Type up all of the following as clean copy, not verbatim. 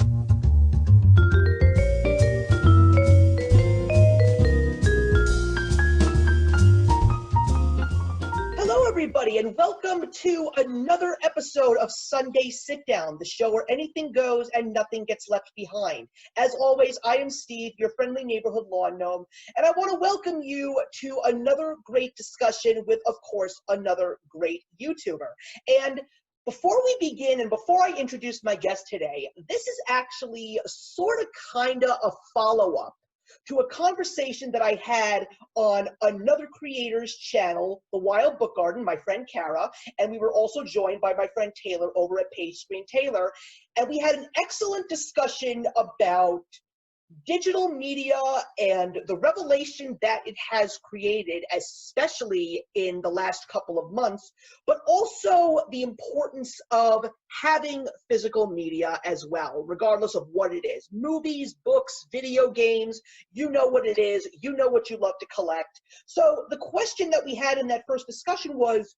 Hello, everybody, and welcome to another episode of Sunday Sit Down, the show where anything goes and nothing gets left behind. As always, I am Steve, your friendly neighborhood lawn gnome, and I want to welcome you to another great discussion with, of course, another great YouTuber. And before we begin, and before I introduce my guest today, this is actually sort of kind of a follow-up to a conversation that I had on another creator's channel, The Wild Book Garden, my friend Kara, and we were also joined by my friend Taylor over at Page Screen Taylor, and we had an excellent discussion about digital media and the revelation that it has created, especially in the last couple of months, but also the importance of having physical media as well, regardless of what it is. Movies, books, video games, you know what it is, you know what you love to collect. So the question that we had in that first discussion was,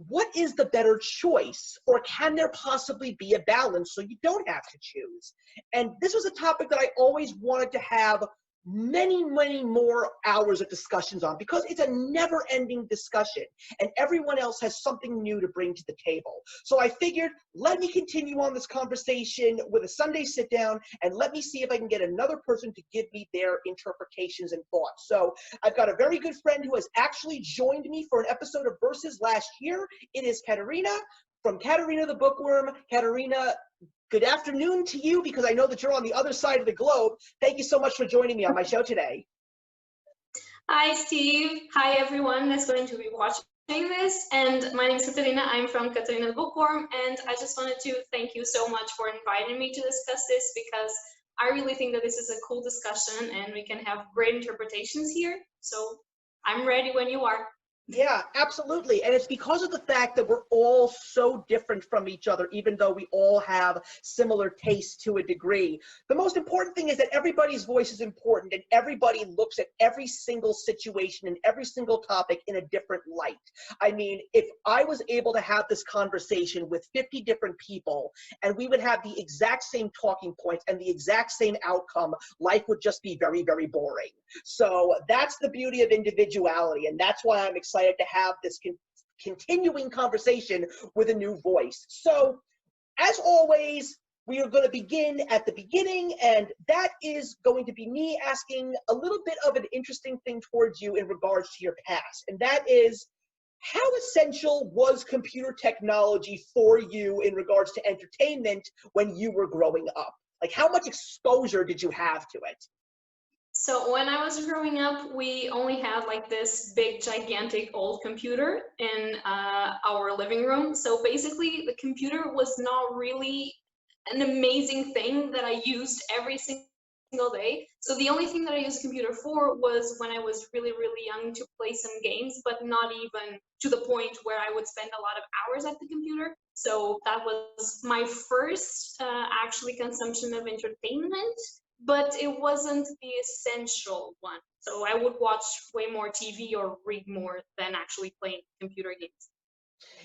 what is the better choice, or can there possibly be a balance so you don't have to choose? And this was a topic that I always wanted to have many, many more hours of discussions on, because it's a never-ending discussion and everyone else has something new to bring to the table. So I figured, let me continue on this conversation with a Sunday sit down, and let me see if I can get another person to give me their interpretations and thoughts. So I've got a very good friend who has actually joined me for an episode of Versus last year. It is Catarina from Catarina the Bookworm. Catarina, good afternoon to you, because I know that you're on the other side of the globe. Thank you so much for joining me on my show today. Hi, Steve. Hi, everyone that's going to be watching this. And my name is Catarina. I'm from Catarina the Bookworm. And I just wanted to thank you so much for inviting me to discuss this, because I really think that this is a cool discussion and we can have great interpretations here. So I'm ready when you are. Yeah, absolutely. And it's because of the fact that we're all so different from each other, even though we all have similar tastes to a degree. The most important thing is that everybody's voice is important, and everybody looks at every single situation and every single topic in a different light. I mean, if I was able to have this conversation with 50 different people and we would have the exact same talking points and the exact same outcome, life would just be very, very boring. So that's the beauty of individuality, and that's why I'm excited to have this continuing conversation with a new voice. So, as always, we are going to begin at the beginning, and that is going to be me asking a little bit of an interesting thing towards you in regards to your past, and that is, how essential was computer technology for you in regards to entertainment when you were growing up? Like, how much exposure did you have to it? So when I was growing up, we only had like this big, gigantic old computer in our living room. So basically, the computer was not really an amazing thing that I used every single day. So the only thing that I used a computer for was when I was really, really young, to play some games, but not even to the point where I would spend a lot of hours at the computer. So that was my first actually consumption of entertainment. But it wasn't the essential one. So I would watch way more TV or read more than actually playing computer games.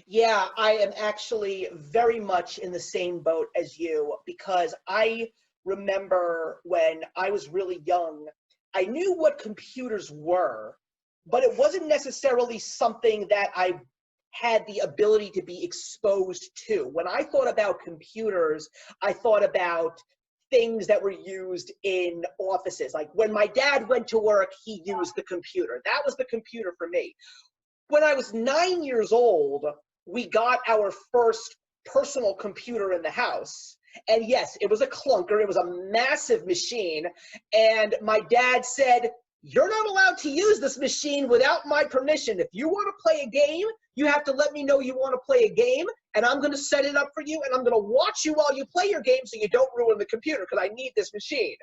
Yeah, I am actually very much in the same boat as you, because I remember when I was really young, I knew what computers were, but it wasn't necessarily something that I had the ability to be exposed to. When I thought about computers, I thought about things that were used in offices. Like when my dad went to work, he used the computer. That was the computer for me. When I was 9 years old, we got our first personal computer in the house. And yes, it was a clunker. It was a massive machine. And my dad said, "You're not allowed to use this machine without my permission. If you want to play a game, you have to let me know you want to play a game, and I'm going to set it up for you, and I'm going to watch you while you play your game so you don't ruin the computer, because I need this machine."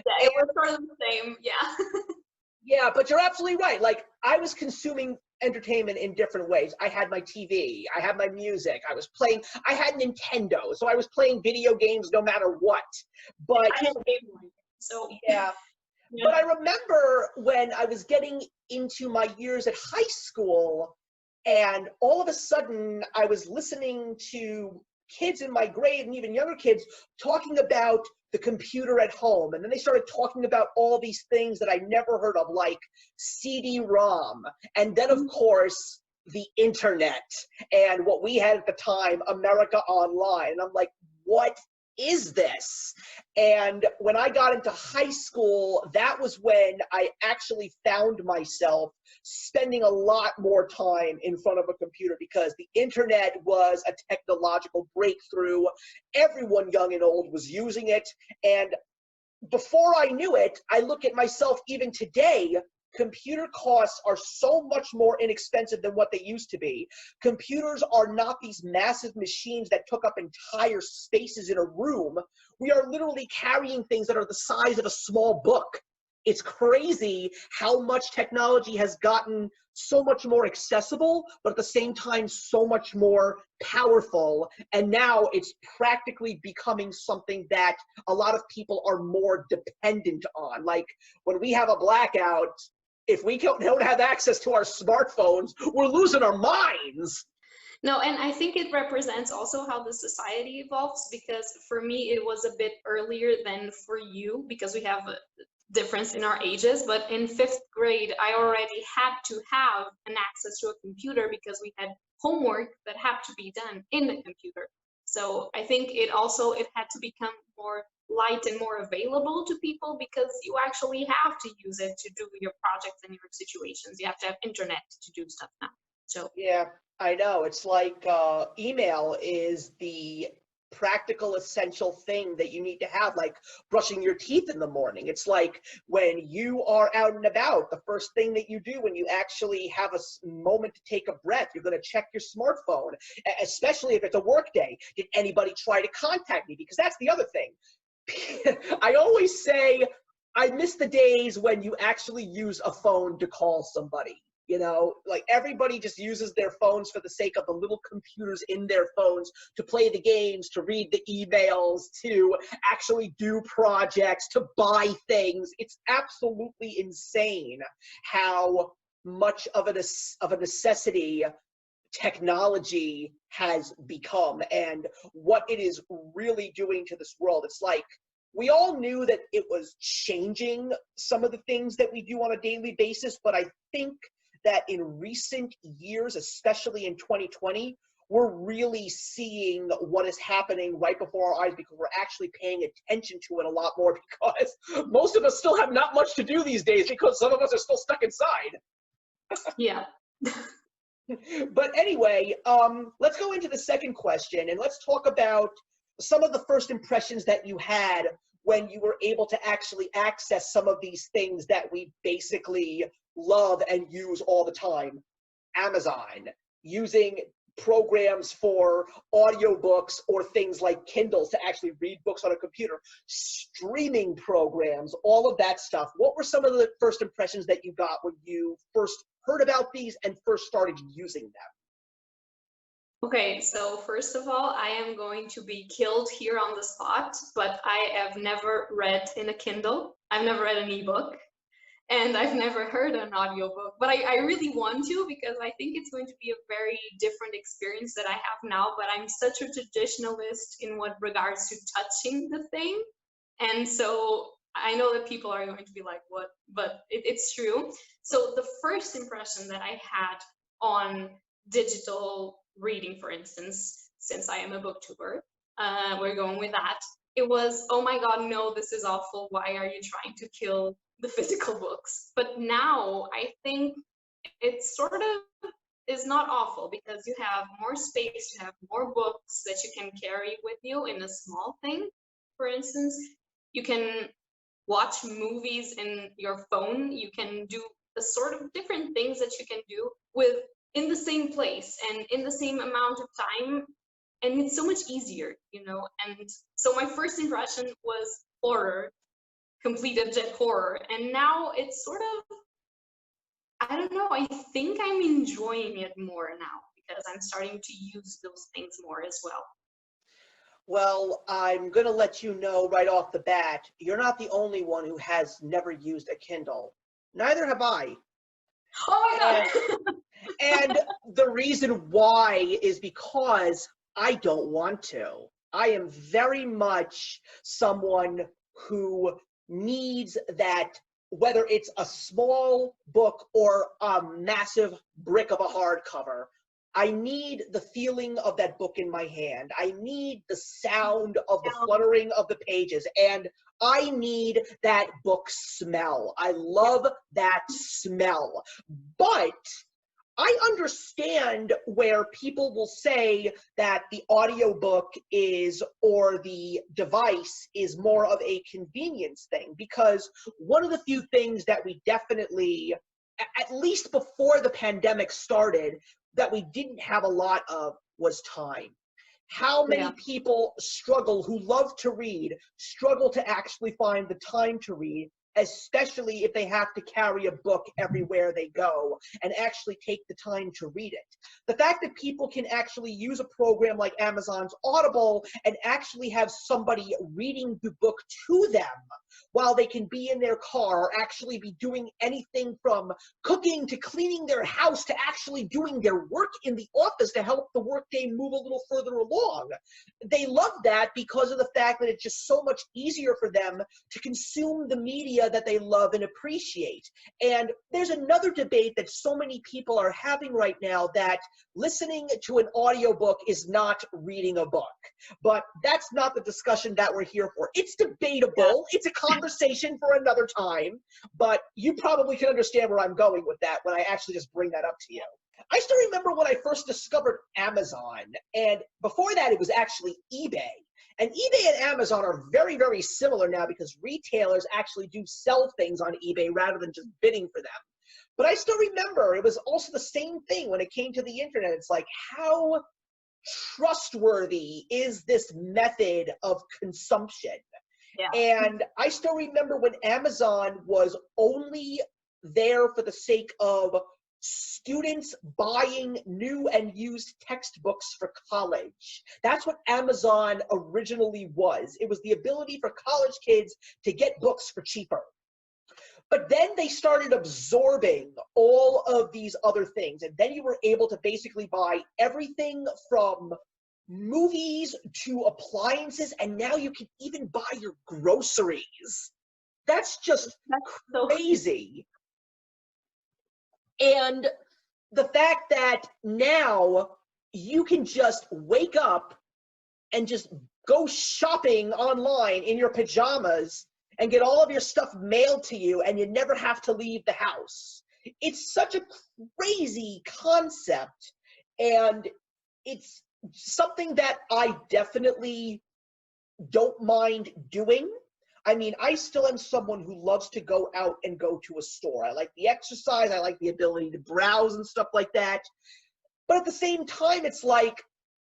Yeah, it was sort of the same, yeah. Yeah, but you're absolutely right. Like, I was consuming entertainment in different ways. I had my TV, I had my music, I was playing, I had Nintendo, so I was playing video games no matter what. But I had a Game Boy, so yeah. yeah. But I remember when I was getting into my years at high school, and all of a sudden I was listening to kids in my grade and even younger kids talking about the computer at home. And then they started talking about all these things that I never heard of, like CD-ROM. And then, of course, the internet and what we had at the time, America Online. And I'm like, what is this? And when I got into high school, that was when I actually found myself spending a lot more time in front of a computer, because the internet was a technological breakthrough. Everyone young and old was using it. And before I knew it, I look at myself even today, computer costs are so much more inexpensive than what they used to be. Computers are not these massive machines that took up entire spaces in a room. We are literally carrying things that are the size of a small book. It's crazy how much technology has gotten so much more accessible, but at the same time, so much more powerful. And now it's practically becoming something that a lot of people are more dependent on. Like when we have a blackout, if we don't have access to our smartphones, we're losing our minds. No, and I think it represents also how the society evolves, because for me, it was a bit earlier than for you, because we have a difference in our ages. But in 5th grade, I already had to have an access to a computer because we had homework that had to be done in the computer. So I think it had to become more light and more available to people, because you actually have to use it to do your projects and your situations. You have to have internet to do stuff now. So yeah, I know. It's like email is the practical essential thing that you need to have, like brushing your teeth in the morning. It's like when you are out and about, the first thing that you do when you actually have a moment to take a breath, you're going to check your smartphone, especially if it's a work day. Did anybody try to contact me? Because that's the other thing. I always say I miss the days when you actually use a phone to call somebody. You know, like everybody just uses their phones for the sake of the little computers in their phones to play the games, to read the emails, to actually do projects, to buy things. It's absolutely insane how much of a necessity technology has become and what it is really doing to this world. It's like we all knew that it was changing some of the things that we do on a daily basis, but I think that in recent years, especially in 2020, we're really seeing what is happening right before our eyes, because we're actually paying attention to it a lot more, because most of us still have not much to do these days because some of us are still stuck inside. yeah. But anyway, let's go into the second question, and let's talk about some of the first impressions that you had when you were able to actually access some of these things that we basically love and use all the time. Amazon, using programs for audiobooks or things like Kindles to actually read books on a computer, streaming programs, all of that stuff. What were some of the first impressions that you got when you first heard about these and first started using them? Okay, so first of all, I am going to be killed here on the spot, but I have never read in a Kindle. I've never read an ebook, and I've never heard an audiobook, but I really want to, because I think it's going to be a very different experience that I have now. But I'm such a traditionalist in what regards to touching the thing. And so I know that people are going to be like, what? But it's true. So the first impression that I had on digital reading, for instance, since I am a booktuber, we're going with that. It was, oh my God, no, this is awful. Why are you trying to kill the physical books? But now I think it sort of is not awful, because you have more space, you have more books that you can carry with you in a small thing. For instance, you can watch movies in your phone. You can do a sort of different things that you can do in the same place and in the same amount of time, and it's so much easier, you know. And so my first impression was horror, complete abject horror, and now it's sort of, I don't know, I think I'm enjoying it more now, because I'm starting to use those things more as well. Well, I'm going to let you know right off the bat, you're not the only one who has never used a Kindle. Neither have I. Oh my God! And the reason why is because I don't want to. I am very much someone who needs that, whether it's a small book or a massive brick of a hardcover, I need the feeling of that book in my hand. I need the sound of the fluttering of the pages, and I need that book smell. I love that smell. But I understand where people will say that the audiobook is, or the device is, more of a convenience thing, because one of the few things that we definitely, at least before the pandemic started, that we didn't have a lot of was time. How many people struggle, who love to read, struggle to actually find the time to read, especially if they have to carry a book everywhere they go and actually take the time to read it. The fact that people can actually use a program like Amazon's Audible and actually have somebody reading the book to them while they can be in their car, or actually be doing anything from cooking to cleaning their house to actually doing their work in the office to help the workday move a little further along. They love that because of the fact that it's just so much easier for them to consume the media that they love and appreciate. And there's another debate that so many people are having right now, that listening to an audiobook is not reading a book. But that's not the discussion that we're here for. It's debatable. It's a conversation for another time. But you probably can understand where I'm going with that when I actually just bring that up to you. I still remember when I first discovered Amazon, and before that it was actually eBay. And eBay and Amazon are very, very similar now, because retailers actually do sell things on eBay rather than just bidding for them. But I still remember it was also the same thing when it came to the internet. It's like, how trustworthy is this method of consumption? And I still remember when Amazon was only there for the sake of students buying new and used textbooks for college. That's what Amazon originally was. It was the ability for college kids to get books for cheaper. But then they started absorbing all of these other things. And then you were able to basically buy everything from movies to appliances. And now you can even buy your groceries. That's just crazy. And the fact that now you can just wake up and just go shopping online in your pajamas and get all of your stuff mailed to you, and you never have to leave the house. It's such a crazy concept, and it's something that I definitely don't mind doing. I mean, I still am someone who loves to go out and go to a store. I like the exercise, I like the ability to browse and stuff like that. But at the same time, it's like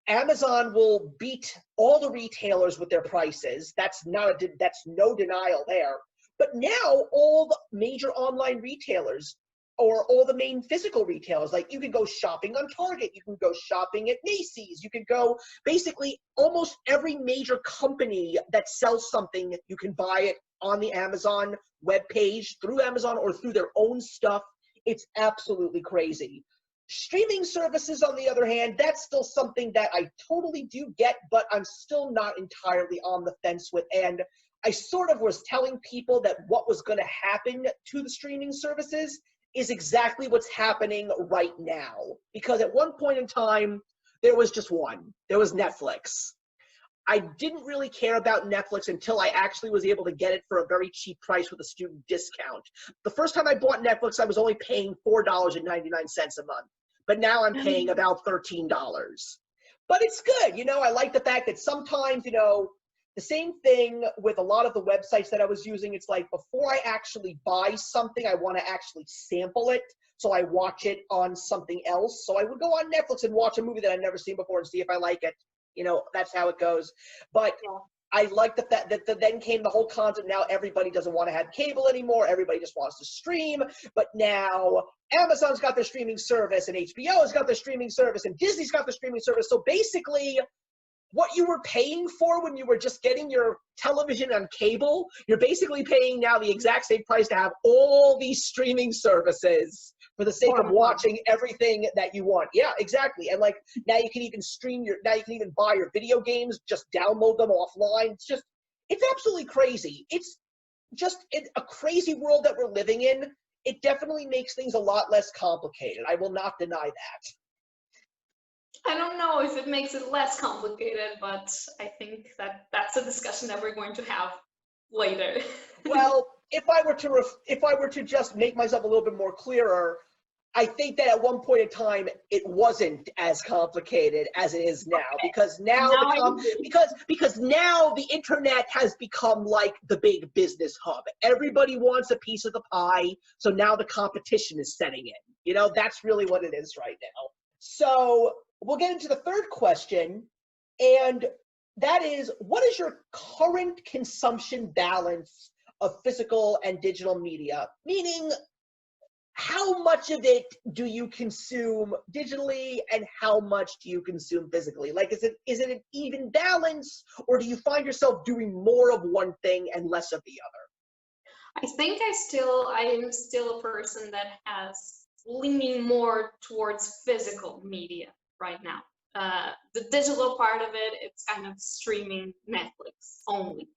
Amazon will beat all the retailers with their prices. That's no denial there. But now all the major online retailers, or all the main physical retailers, like you can go shopping on Target, you can go shopping at Macy's, you can go basically almost every major company that sells something, you can buy it on the Amazon webpage, through Amazon or through their own stuff. It's absolutely crazy. Streaming services, on the other hand, that's still something that I totally do get, but I'm still not entirely on the fence with. And I sort of was telling people that what was going to happen to the streaming services is exactly what's happening right now. Because at one point in time, there was just one. There was Netflix. I didn't really care about Netflix until I actually was able to get it for a very cheap price with a student discount. The first time I bought Netflix, I was only paying $4.99 a month. But now I'm paying about $13. But it's good. You know, I like the fact that sometimes, you know, the same thing with a lot of the websites that I was using. It's like, before I actually buy something, I want to actually sample it. So I watch it on something else. So I would go on Netflix and watch a movie that I've never seen before and see if I like it. You know, that's how it goes. But I like the fact that then came the whole concept. Now everybody doesn't want to have cable anymore. Everybody just wants to stream. But now Amazon's got their streaming service, and HBO's got their streaming service, and Disney's got their streaming service. So basically, what you were paying for when you were just getting your television on cable, you're basically paying now the exact same price to have all these streaming services for the sake of watching everything that you want. Yeah, exactly. And like now you can even now you can even buy your video games, just download them offline. It's absolutely crazy. It's just a crazy world that we're living in. It definitely makes things a lot less complicated. I will not deny that. I don't know if it makes it less complicated, but I think that that's a discussion that we're going to have later. Well, if I were to just make myself a little bit more clearer, I think that at one point in time it wasn't as complicated as it is now, because now because now the internet has become like the big business hub. Everybody wants a piece of the pie, so now the competition is setting in. You know, that's really what it is right now. So we'll get into the third question, and that is, what is your current consumption balance of physical and digital media? Meaning, how much of it do you consume digitally and how much do you consume physically? Like, is it an even balance, or do you find yourself doing more of one thing and less of the other? I think I am still a person that has leaning more towards physical media right now. The digital part of it, it's kind of streaming Netflix only.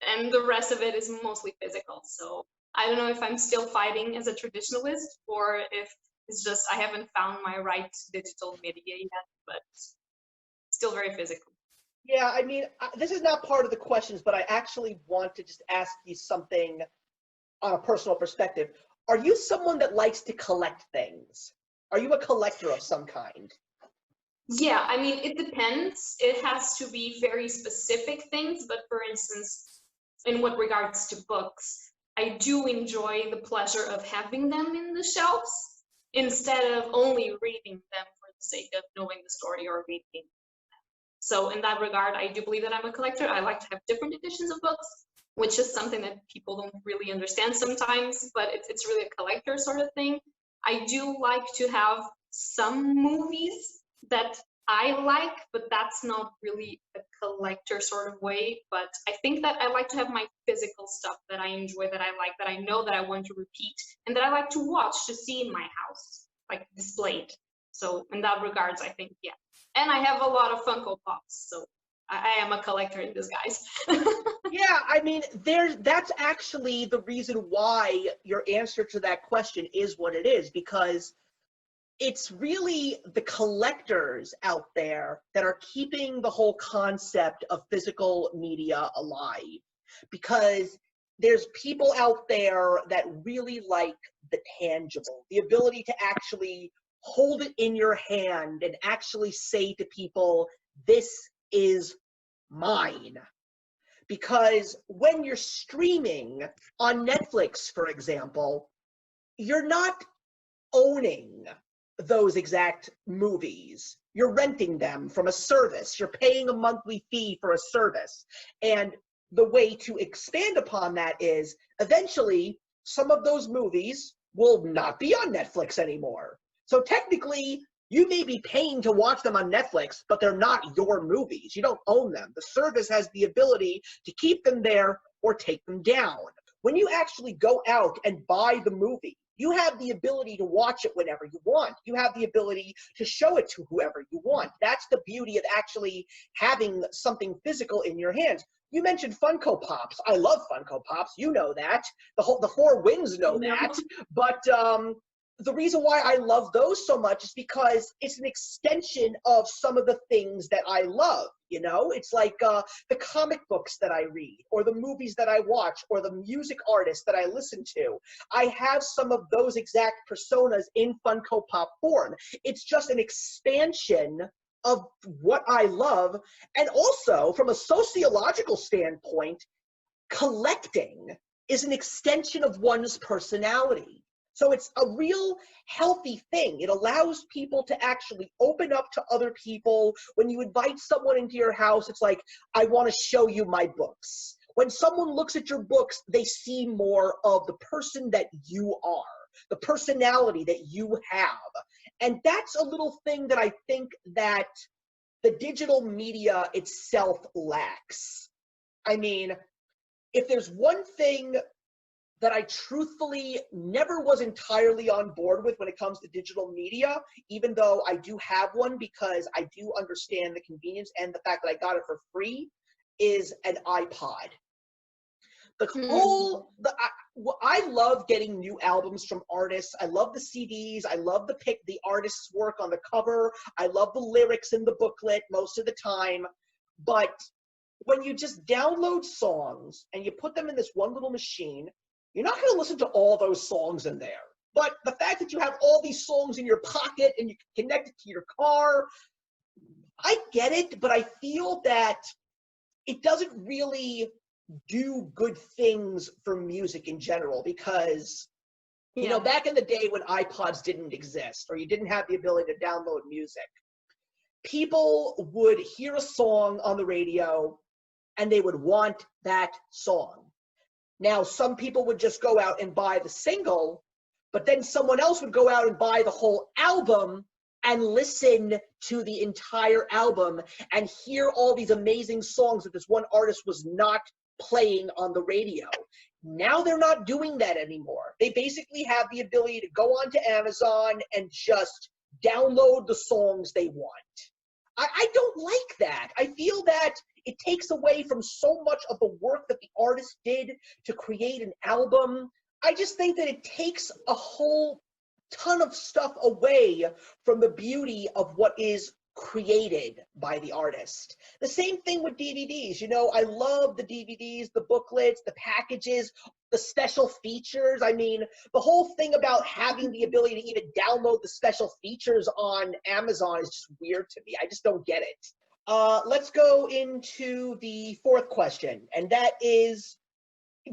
And the rest of it is mostly physical. So I don't know if I'm still fighting as a traditionalist or if it's just I haven't found my right digital media yet, but still very physical. Yeah, I mean, this is not part of the questions, but I actually want to just ask you something on a personal perspective. Are you someone that likes to collect things? Are you a collector of some kind? Yeah, I mean, it depends. It has to be very specific things, but for instance, in what regards to books, I do enjoy the pleasure of having them in the shelves instead of only reading them for the sake of knowing the story or reading them. So in that regard, I do believe that I'm a collector. I like to have different editions of books, which is something that people don't really understand sometimes, but it's really a collector sort of thing. I do like to have some movies that I like, but that's not really a collector sort of way. But I think that I like to have my physical stuff that I enjoy, that I like, that I know that I want to repeat, and that I like to watch, to see in my house, like displayed. So in that regards, I think, yeah. And I have a lot of Funko Pops, so I am a collector in disguise. Yeah, I mean, that's actually the reason why your answer to that question is what it is, because it's really the collectors out there that are keeping the whole concept of physical media alive. Because there's people out there that really like the tangible, the ability to actually hold it in your hand and actually say to people, this is mine. Because when you're streaming on Netflix, for example, you're not owning those exact movies. You're renting them from a service. You're paying a monthly fee for a service. And the way to expand upon that is eventually some of those movies will not be on Netflix anymore. So technically, you may be paying to watch them on Netflix, but they're not your movies. You don't own them. The service has the ability to keep them there or take them down. When you actually go out and buy the movie, you have the ability to watch it whenever you want. You have the ability to show it to whoever you want. That's the beauty of actually having something physical in your hands. You mentioned Funko Pops. I love Funko Pops. You know that. The Four Winds know that. But the reason why I love those so much is because it's an extension of some of the things that I love. You know, it's like the comic books that I read, or the movies that I watch, or the music artists that I listen to. I have some of those exact personas in Funko Pop form. It's just an expansion of what I love. And also, from a sociological standpoint, collecting is an extension of one's personality. So it's a real healthy thing. It allows people to actually open up to other people. When you invite someone into your house, it's like, I want to show you my books. When someone looks at your books, they see more of the person that you are, the personality that you have. And that's a little thing that I think that the digital media itself lacks. I mean, if there's one thing that I truthfully never was entirely on board with when it comes to digital media, even though I do have one because I do understand the convenience and the fact that I got it for free, is an iPod. I love getting new albums from artists. I love the CDs. I love the artist's work on the cover. I love the lyrics in the booklet most of the time. But when you just download songs and you put them in this one little machine, you're not going to listen to all those songs in there. But the fact that you have all these songs in your pocket and you can connect it to your car, I get it, but I feel that it doesn't really do good things for music in general because, you know, back in the day when iPods didn't exist or you didn't have the ability to download music, people would hear a song on the radio and they would want that song. Now, some people would just go out and buy the single, but then someone else would go out and buy the whole album and listen to the entire album and hear all these amazing songs that this one artist was not playing on the radio. Now they're not doing that anymore. They basically have the ability to go onto Amazon and just download the songs they want. I don't like that. I feel that it takes away from so much of the work that the artist did to create an album. I just think that it takes a whole ton of stuff away from the beauty of what is created by the artist. The same thing with DVDs. You know, I love the DVDs, the booklets, the packages, the special features. I mean, the whole thing about having the ability to even download the special features on Amazon is just weird to me. I just don't get it. Let's go into the fourth question, and that is,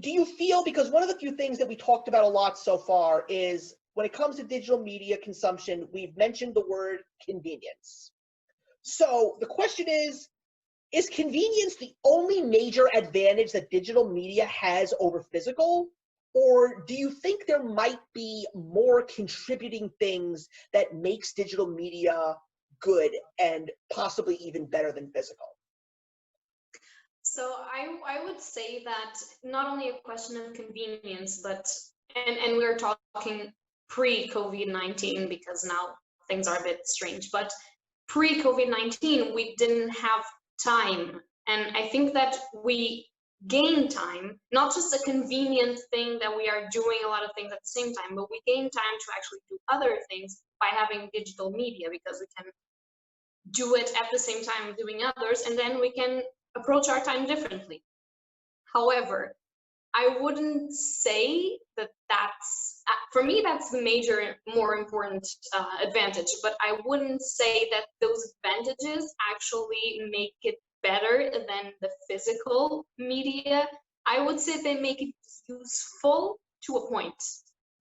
do you feel, because one of the few things that we talked about a lot so far is when it comes to digital media consumption, we've mentioned the word convenience. So the question is convenience the only major advantage that digital media has over physical? Or do you think there might be more contributing things that makes digital media good and possibly even better than physical? So I would say that not only a question of convenience, but, and we're talking pre-COVID-19 because now things are a bit strange, but pre-COVID-19, we didn't have time. And I think that we gain time, not just a convenient thing that we are doing a lot of things at the same time, but we gain time to actually do other things by having digital media because we can do it at the same time doing others, and then we can approach our time differently. However, I wouldn't say that that's, for me, that's the major, more important advantage, but I wouldn't say that those advantages actually make it better than the physical media. I would say they make it useful to a point,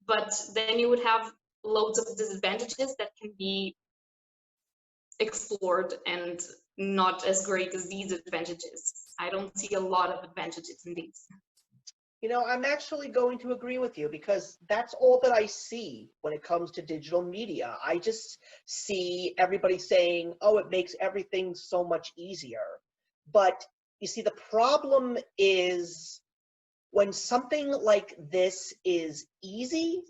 but then you would have loads of disadvantages that can be explored and not as great as these advantages. I don't see a lot of advantages in these. You know, I'm actually going to agree with you because that's all that I see when it comes to digital media. I just see everybody saying, oh, it makes everything so much easier. But you see, the problem is when something like this is easy,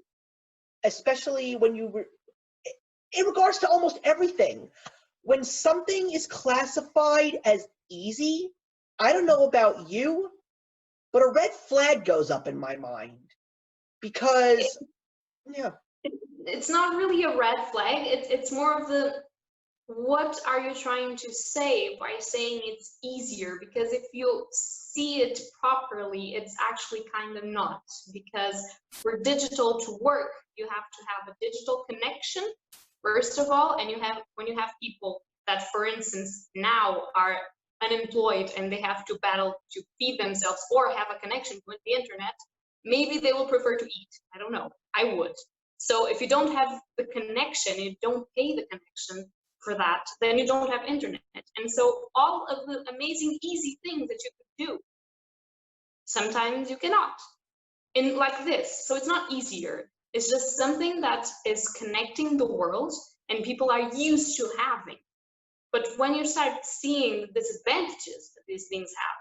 especially when in regards to almost everything, when something is classified as easy, I don't know about you, but a red flag goes up in my mind because, yeah. It's not really a red flag. It's more of the, what are you trying to say by saying it's easier? Because if you see it properly, it's actually kind of not. Because for digital to work, you have to have a digital connection, first of all, and when you have people that, for instance, now are unemployed and they have to battle to feed themselves or have a connection with the internet, maybe they will prefer to eat. I don't know. I would. So if you don't have the connection, you don't pay the connection for that, then you don't have internet. And so all of the amazing, easy things that you could do, sometimes you cannot. In like this. So it's not easier. It's just something that is connecting the world and people are used to having. But when you start seeing the disadvantages that these things have,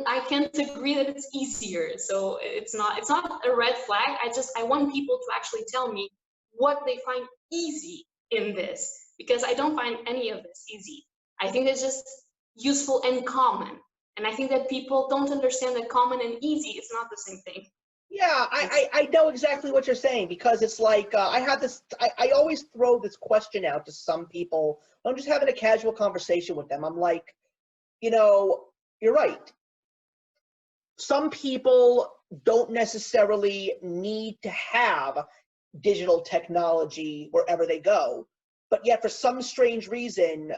I can't agree that it's easier. So it's not a red flag. I want people to actually tell me what they find easy in this, because I don't find any of this easy. I think it's just useful and common. And I think that people don't understand that common and easy is not the same thing. Yeah, I know exactly what you're saying, because it's like I always throw this question out to some people. I'm just having a casual conversation with them. I'm like, you're right. Some people don't necessarily need to have digital technology wherever they go, but yet for some strange reason,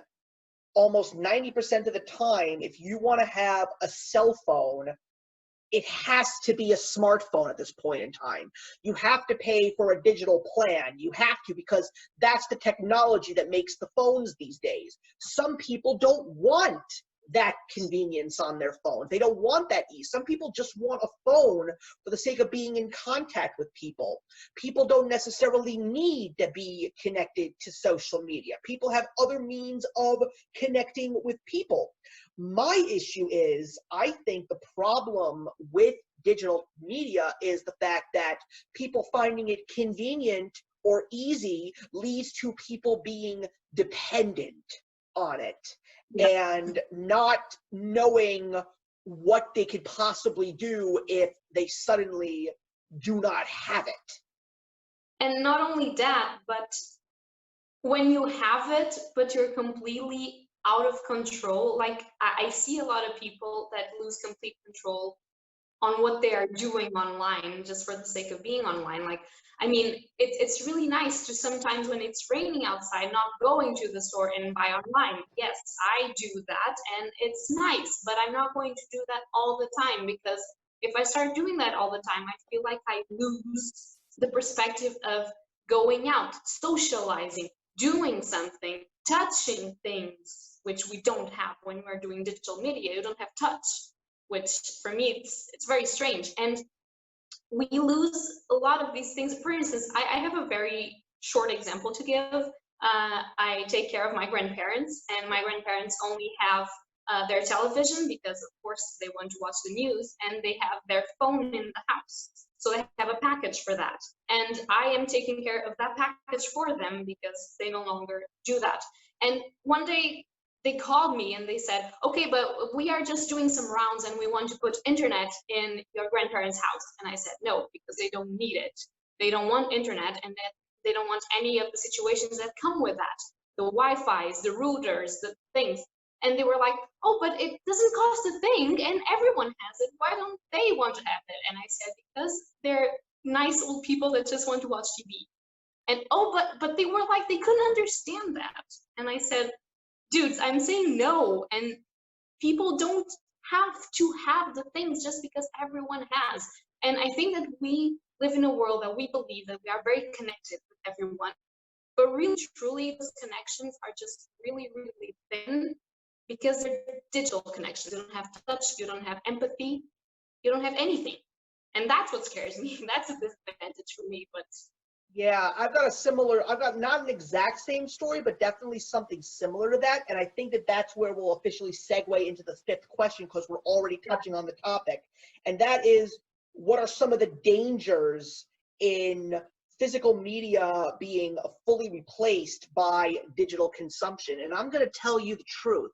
almost 90% of the time, if you want to have a cell phone, it has to be a smartphone at this point in time. You have to pay for a digital plan. You have to, because that's the technology that makes the phones these days. Some people don't want that convenience on their phone. They don't want that ease. Some people just want a phone for the sake of being in contact with people. People don't necessarily need to be connected to social media. People have other means of connecting with people. My issue is, I think the problem with digital media is the fact that people finding it convenient or easy leads to people being dependent on it. Yeah. And not knowing what they could possibly do if they suddenly do not have it. And not only that, but when you have it, but you're completely out of control, like I see a lot of people that lose complete control on what they are doing online just for the sake of being online. Like, I mean, it's really nice to sometimes, when it's raining outside, not going to the store and buy online. Yes, I do that, and it's nice, but I'm not going to do that all the time, because if I start doing that all the time, I feel like I lose the perspective of going out, socializing, doing something, touching things, which we don't have when we're doing digital media. You don't have touch, which for me, it's very strange. And we lose a lot of these things. For instance, I have a very short example to give. I take care of my grandparents, and my grandparents only have their television because, of course, they want to watch the news, and they have their phone in the house. So they have a package for that. And I am taking care of that package for them because they no longer do that. And one day, they called me and they said, okay, but we are just doing some rounds and we want to put internet in your grandparents' house. And I said, no, because they don't need it. They don't want internet, and they don't want any of the situations that come with that. The Wi-Fi's, the routers, the things. And they were like, oh, but it doesn't cost a thing and everyone has it. Why don't they want to have it? And I said, because they're nice old people that just want to watch TV. And oh, but they were like, they couldn't understand that. And I said, dudes, I'm saying no. And people don't have to have the things just because everyone has. And I think that we live in a world that we believe that we are very connected with everyone. But really, truly, those connections are just really, really thin, because they're digital connections. You don't have touch, you don't have empathy, you don't have anything. And that's what scares me. That's a disadvantage for me. But yeah, I've got not an exact same story, but definitely something similar to that. And I think that that's where we'll officially segue into the fifth question, because we're already touching on the topic. And that is, what are some of the dangers in physical media being fully replaced by digital consumption? And I'm going to tell you the truth.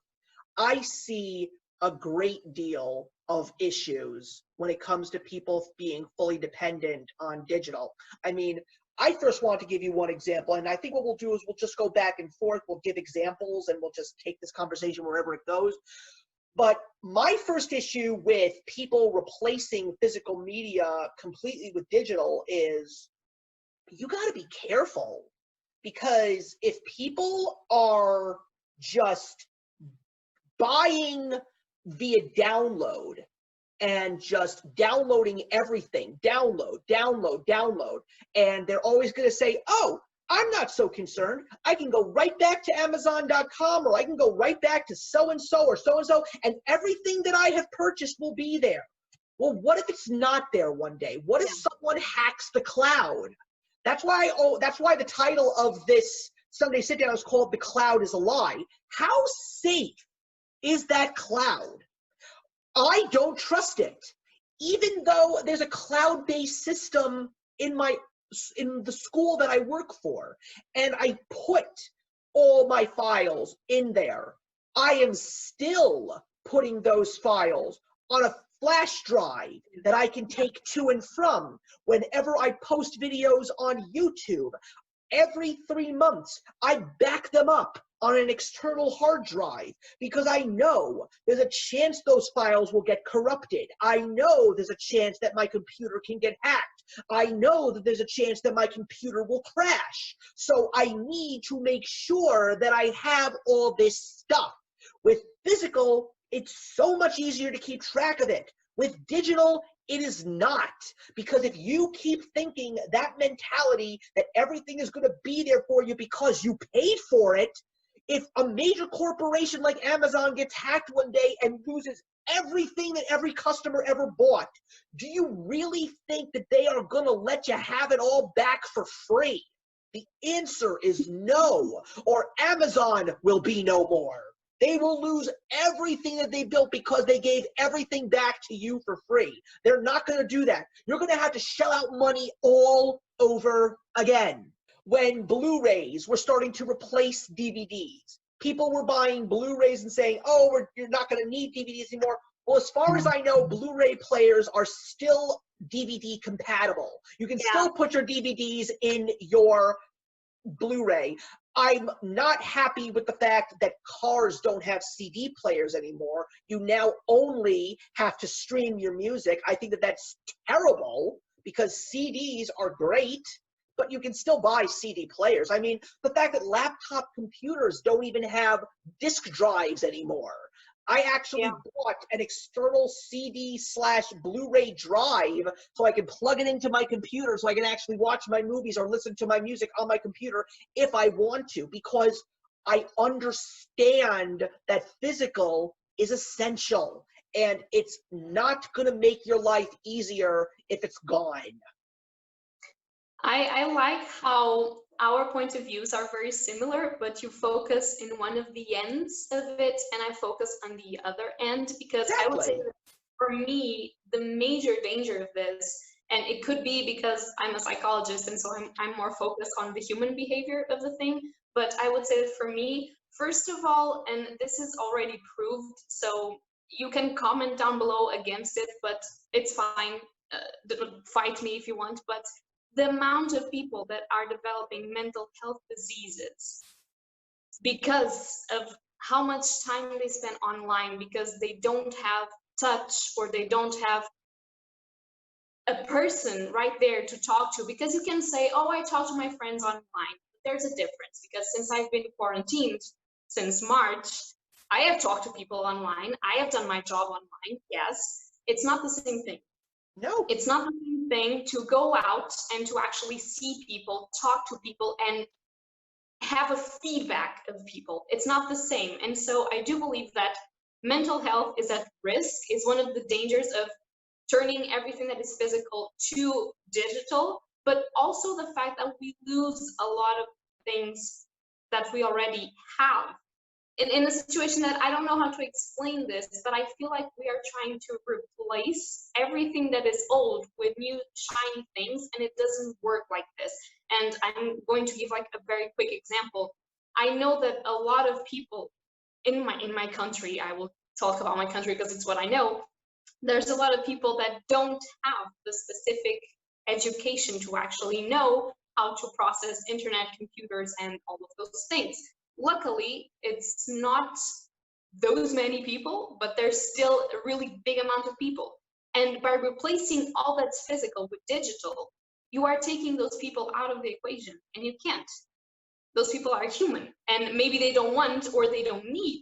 I see a great deal of issues when it comes to people being fully dependent on digital. I mean, I first want to give you one example, and I think what we'll do is we'll just go back and forth. We'll give examples, and we'll just take this conversation wherever it goes. But my first issue with people replacing physical media completely with digital is, you got to be careful, because if people are just buying via download and just downloading everything, download, and they're always going to say, oh, I'm not so concerned. I can go right back to Amazon.com, or I can go right back to so-and-so or so-and-so, and everything that I have purchased will be there. Well, what if it's not there one day? What if someone hacks the cloud? That's why the title of this Sunday Sit Down is called The Cloud is a Lie. How safe is that cloud? I don't trust it. Even though there's a cloud-based system in the school that I work for, and I put all my files in there, I am still putting those files on a flash drive that I can take to and from whenever I post videos on YouTube. Every 3 months, I back them up on an external hard drive because I know there's a chance those files will get corrupted. I know there's a chance that my computer can get hacked. I know that there's a chance that my computer will crash. So I need to make sure that I have all this stuff. With physical, it's so much easier to keep track of it. With digital, it is not, because if you keep thinking that mentality that everything is going to be there for you because you paid for it, if a major corporation like Amazon gets hacked one day and loses everything that every customer ever bought, do you really think that they are going to let you have it all back for free? The answer is no, or Amazon will be no more. They will lose everything that they built because they gave everything back to you for free. They're not going to do that. You're going to have to shell out money all over again. When Blu-rays were starting to replace DVDs, people were buying Blu-rays and saying, oh, you're not going to need DVDs anymore. Well, as far as I know, Blu-ray players are still DVD compatible. You can still put your DVDs in your Blu-ray. I'm not happy with the fact that cars don't have CD players anymore. You now only have to stream your music. I think that that's terrible because CDs are great, but you can still buy CD players. I mean, the fact that laptop computers don't even have disk drives anymore. I actually bought an external CD/Blu-ray drive so I can plug it into my computer so I can actually watch my movies or listen to my music on my computer if I want to, because I understand that physical is essential and it's not going to make your life easier if it's gone. I like how our point of views are very similar, but you focus in one of the ends of it and I focus on the other end, because I would say that for me, the major danger of this, and it could be because I'm a psychologist and so I'm more focused on the human behavior of the thing, but I would say that for me, first of all, and this is already proved, so you can comment down below against it, but it's fine, fight me if you want, but the amount of people that are developing mental health diseases because of how much time they spend online, because they don't have touch or they don't have a person right there to talk to. Because you can say, oh, I talk to my friends online. But there's a difference, because since I've been quarantined since March, I have talked to people online. I have done my job online. Yes, it's not the same thing. No, it's not the same thing to go out and to actually see people, talk to people, and have a feedback of people. It's not the same. And so I do believe that mental health is at risk, is one of the dangers of turning everything that is physical to digital, but also the fact that we lose a lot of things that we already have. In a situation that I don't know how to explain this, but I feel like we are trying to replace everything that is old with new shiny things, and it doesn't work like this. And I'm going to give like a very quick example. I know that a lot of people in my country, I will talk about my country because it's what I know, there's a lot of people that don't have the specific education to actually know how to process internet, computers, and all of those things. Luckily, it's not those many people, but there's still a really big amount of people. And by replacing all that's physical with digital, you are taking those people out of the equation, and you can't. Those people are human, and maybe they don't want or they don't need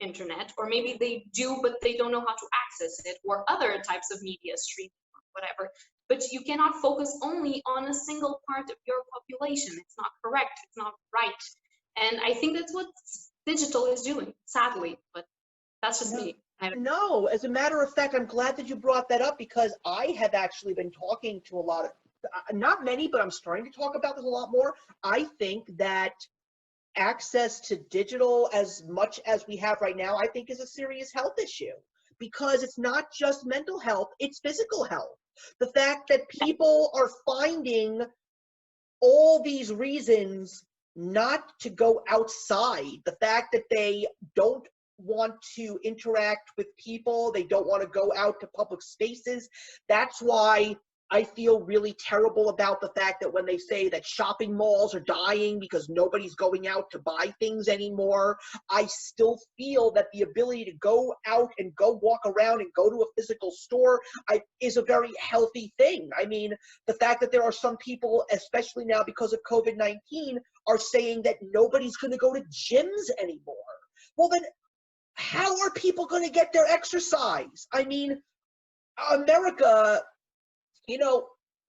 internet, or maybe they do, but they don't know how to access it, or other types of media streaming, or whatever. But you cannot focus only on a single part of your population. It's not correct. It's not right. And I think that's what digital is doing, sadly, but that's just me. No, as a matter of fact, I'm glad that you brought that up, because I have actually been talking to a lot of, not many, but I'm starting to talk about this a lot more. I think that access to digital as much as we have right now, I think is a serious health issue, because it's not just mental health, it's physical health. The fact that people are finding all these reasons not to go outside, the fact that they don't want to interact with people, they don't want to go out to public spaces. That's why I feel really terrible about the fact that when they say that shopping malls are dying because nobody's going out to buy things anymore, I still feel that the ability to go out and go walk around and go to a physical store is a very healthy thing. I mean, the fact that there are some people, especially now because of COVID-19, are saying that nobody's going to go to gyms anymore. Well, then how are people going to get their exercise? I mean, America,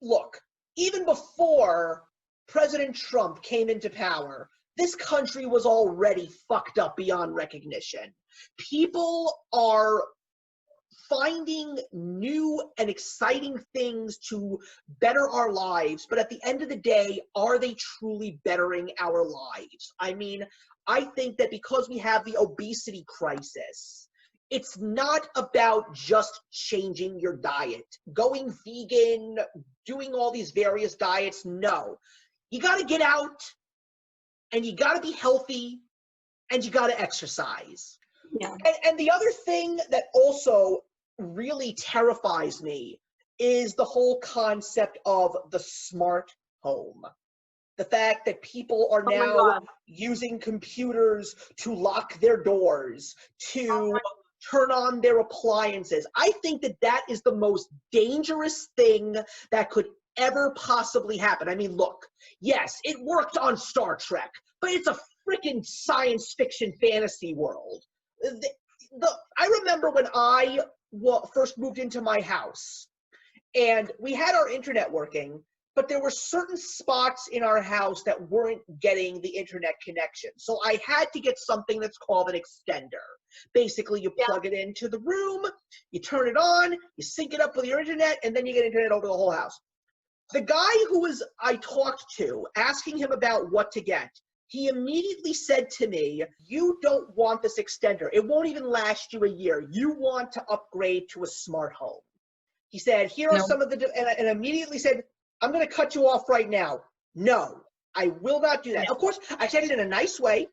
look, even before President Trump came into power, this country was already fucked up beyond recognition. People are finding new and exciting things to better our lives, but at the end of the day, are they truly bettering our lives? I mean, I think that because we have the obesity crisis, it's not about just changing your diet, going vegan, doing all these various diets. No, you got to get out and you got to be healthy and you got to exercise. Yeah. And the other thing that also really terrifies me is the whole concept of the smart home. The fact that people are now using computers to lock their doors, to turn on their appliances. I think that that is the most dangerous thing that could ever possibly happen. I mean, look, yes, it worked on Star Trek, but it's a freaking science fiction fantasy world. I remember when I first moved into my house, and we had our internet working, but there were certain spots in our house that weren't getting the internet connection. So I had to get something that's called an extender. Basically, you plug it into the room, you turn it on, you sync it up with your internet, and then you get internet over the whole house. The guy I talked to, asking him about what to get, he immediately said to me, you don't want this extender. It won't even last you a year. You want to upgrade to a smart home. He said, here are some of the, and immediately said, I'm going to cut you off right now. No, I will not do that. Of course, I said it in a nice way.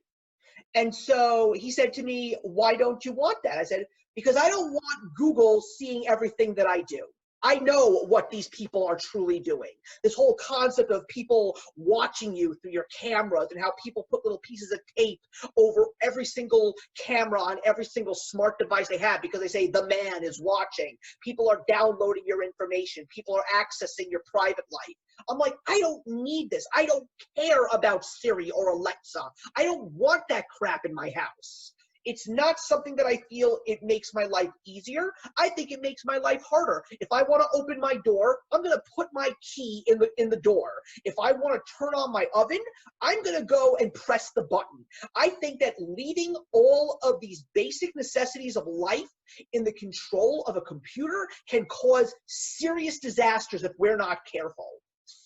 And so he said to me, why don't you want that? I said, because I don't want Google seeing everything that I do. I know what these people are truly doing. This whole concept of people watching you through your cameras and how people put little pieces of tape over every single camera on every single smart device they have because they say the man is watching. People are downloading your information. People are accessing your private life. I'm like, I don't need this. I don't care about Siri or Alexa. I don't want that crap in my house. It's not something that I feel it makes my life easier. I think it makes my life harder. If I want to open my door, I'm going to put my key in the door. If I want to turn on my oven, I'm going to go and press the button. I think that leaving all of these basic necessities of life in the control of a computer can cause serious disasters if we're not careful.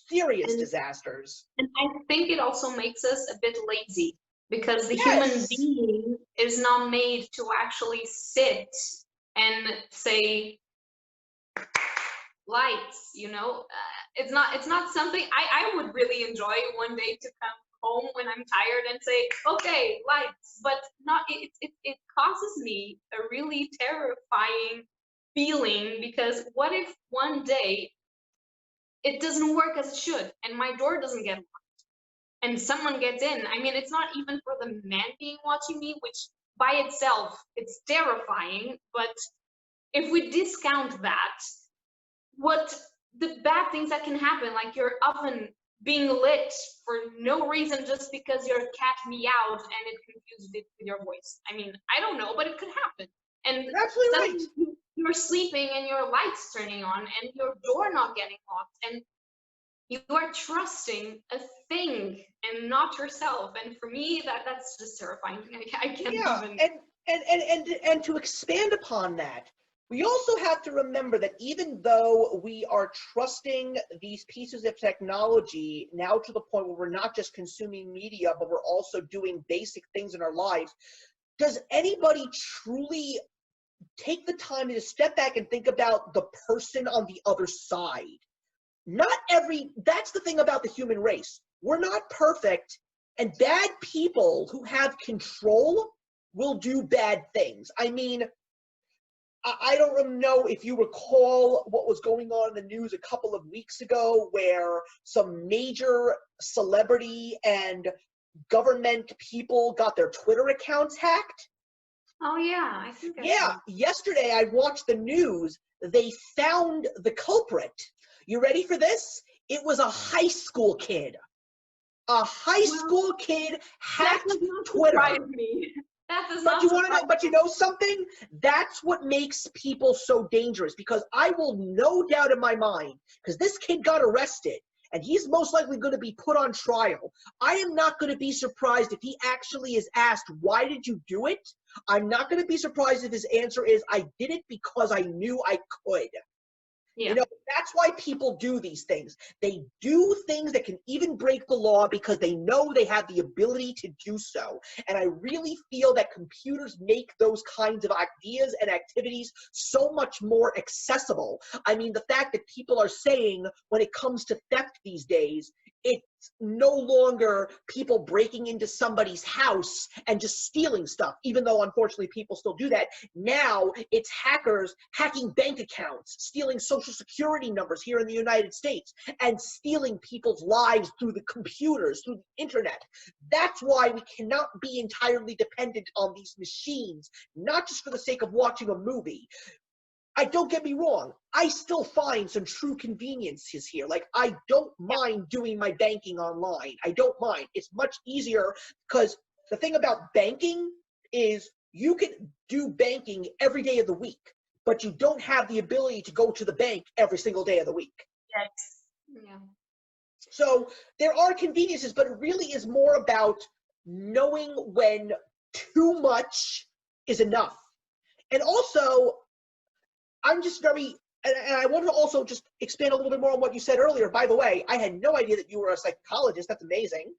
Serious disasters. And I think it also makes us a bit lazy. Because the human being is not made to actually sit and say lights, it's not something I would really enjoy one day to come home when I'm tired and say, okay, lights, but not it causes me a really terrifying feeling, because what if one day it doesn't work as it should and my door doesn't get and someone gets in? I mean, it's not even for the man being watching me, which by itself, it's terrifying. But if we discount that, what the bad things that can happen, like your oven being lit for no reason just because your cat meowed and it confused it with your voice. I mean, I don't know, but it could happen. And you're absolutely right. You're sleeping and your lights turning on and your door not getting locked, and you are trusting a thing and not yourself. And for me, that's just terrifying. I can't even. And to expand upon that, We also have to remember that even though we are trusting these pieces of technology now to the point where we're not just consuming media, but we're also doing basic things in our lives, does anybody truly take the time to step back and think about the person on the other side? That's the thing about the human race. We're not perfect, and bad people who have control will do bad things. I mean, I don't know if you recall what was going on in the news a couple of weeks ago where some major celebrity and government people got their Twitter accounts hacked. Oh yeah, I think I Yeah, yesterday I watched the news. They found the culprit. You ready for this? It was a high school kid. A high school kid hacked that does not Twitter. surprise me. That does But not you want to know? surprise But you know something? That's what makes people so dangerous. Because I will no doubt in my mind, because this kid got arrested, and he's most likely going to be put on trial. I am not going to be surprised if he actually is asked, "Why did you do it?" I'm not going to be surprised if his answer is, "I did it because I knew I could." Yeah. You know, that's why people do these things. They do things that can even break the law because they know they have the ability to do so. And I really feel that computers make those kinds of ideas and activities so much more accessible. I mean, the fact that people are saying when it comes to theft these days, it's no longer people breaking into somebody's house and just stealing stuff, even though unfortunately people still do that. Now it's hackers hacking bank accounts, stealing social security numbers here in the United States, and stealing people's lives through the computers, through the internet. That's why we cannot be entirely dependent on these machines, not just for the sake of watching a movie. Don't get me wrong, I still find some true conveniences here. Like, I don't mind doing my banking online. I don't mind. It's much easier because the thing about banking is you can do banking every day of the week, but you don't have the ability to go to the bank every single day of the week. Yes. Yeah. So there are conveniences, but it really is more about knowing when too much is enough. And also, I'm just very, and I want to also just expand a little bit more on what you said earlier. By the way, I had no idea that you were a psychologist. That's amazing.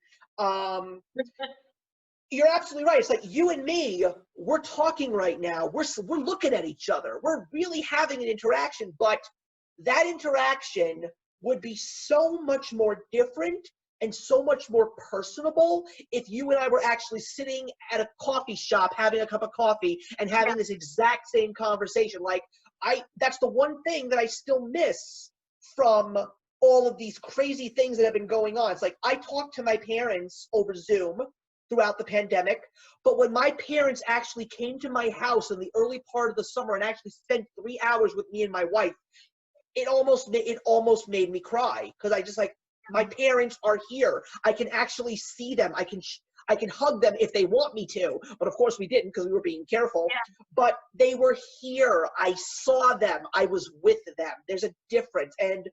You're absolutely right. It's like you and me, we're talking right now. We're looking at each other. We're really having an interaction, but that interaction would be so much more different and so much more personable if you and I were actually sitting at a coffee shop having a cup of coffee and having this exact same conversation. Like, that's the one thing that I still miss from all of these crazy things that have been going on. It's like I talked to my parents over Zoom throughout the pandemic, but when my parents actually came to my house in the early part of the summer and actually spent 3 hours with me and my wife, it almost made me cry because I just like, my parents are here. I can actually see them. I can hug them if they want me to, but of course we didn't because we were being careful. Yeah. But they were here. I saw them. I was with them. There's a difference, and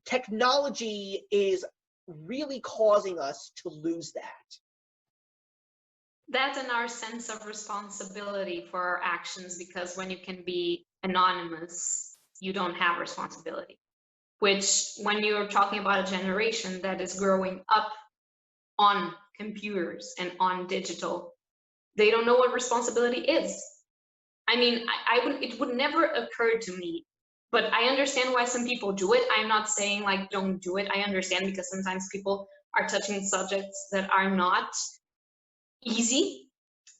technology is really causing us to lose that. That's in our sense of responsibility for our actions, because when you can be anonymous, you don't have responsibility. Which, when you're talking about a generation that is growing up on computers and on digital, they don't know what responsibility is. I mean, it would never occur to me, but I understand why some people do it. I'm not saying like don't do it. I understand, because sometimes people are touching subjects that are not easy,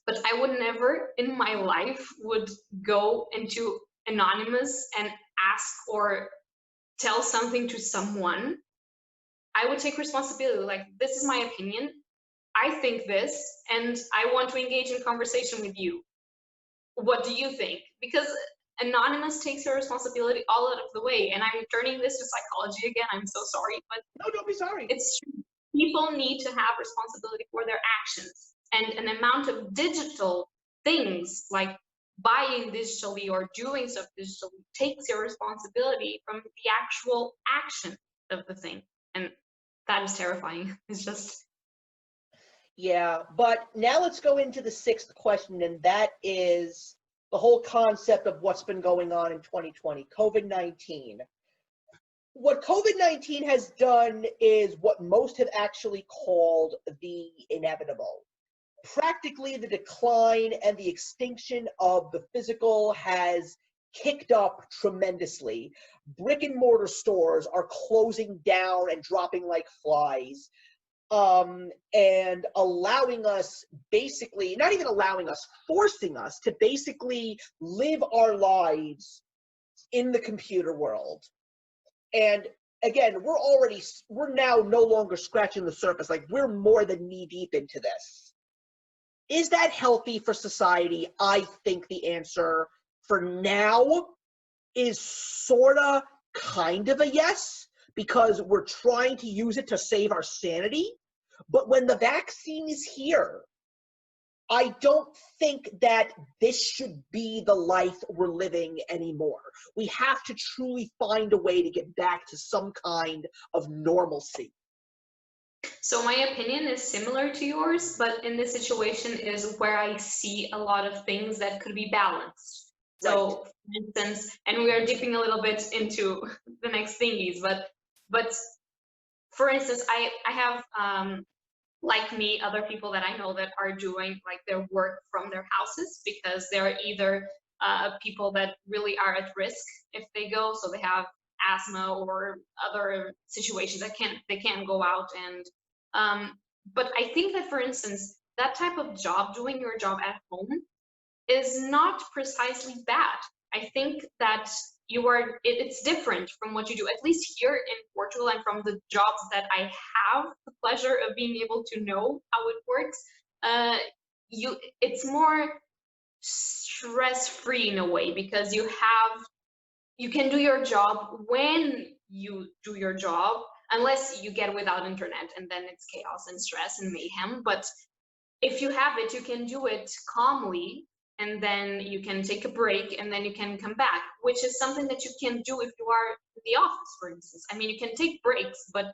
but I would never in my life would go into anonymous and ask or tell something to someone. I would take responsibility. Like, this is my opinion. I think this, and I want to engage in conversation with you. What do you think? Because anonymous takes your responsibility all out of the way. And I'm turning this to psychology again. I'm so sorry, but No, don't be sorry. it's true. People need to have responsibility for their actions. And an amount of digital things like buying digitally or doing stuff digitally takes your responsibility from the actual action of the thing. And that is terrifying. It's just... Yeah, but now let's go into the sixth question, and that is, the whole concept of what's been going on in 2020, COVID-19. What COVID-19 has done is what most have actually called the inevitable. Practically, the decline and the extinction of the physical has kicked up tremendously. Brick and mortar stores are closing down and dropping like flies, and allowing us, basically, not even allowing us, forcing us to basically live our lives in the computer world. And again, we're now no longer scratching the surface. Like, we're more than knee deep into this. Is that healthy for society? I think the answer for now is sorta, kind of a yes, because we're trying to use it to save our sanity. But when the vaccine is here, I don't think that this should be the life we're living anymore. We have to truly find a way to get back to some kind of normalcy. So my opinion is similar to yours, but in this situation is where I see a lot of things that could be balanced. So, Right. for instance, and we are dipping a little bit into the next thingies, but for instance, I have like me, other people that I know that are doing like their work from their houses because they're either people that really are at risk if they go, so they have asthma or other situations that they can't go out. And but I think that, for instance, that type of job, doing your job at home, is not precisely bad. I think that it's different from what you do, at least here in Portugal, and from the jobs that I have the pleasure of being able to know how it works. It's more stress-free in a way, because you can do your job when you do your job, unless you get without internet, and then it's chaos and stress and mayhem. But if you have it, you can do it calmly, and then you can take a break, and then you can come back, which is something that you can do if you are in the office, for instance. I mean, you can take breaks, but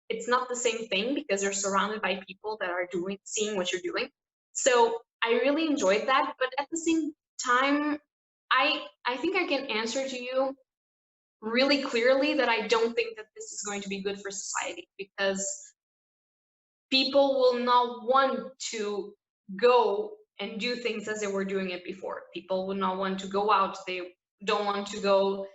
it's not the same thing because you're surrounded by people that are seeing what you're doing. So I really enjoyed that, but at the same time, I think I can answer to you really clearly that I don't think that this is going to be good for society, because people will not want to go and do things as they were doing it before. People would not want to go out. They don't want to go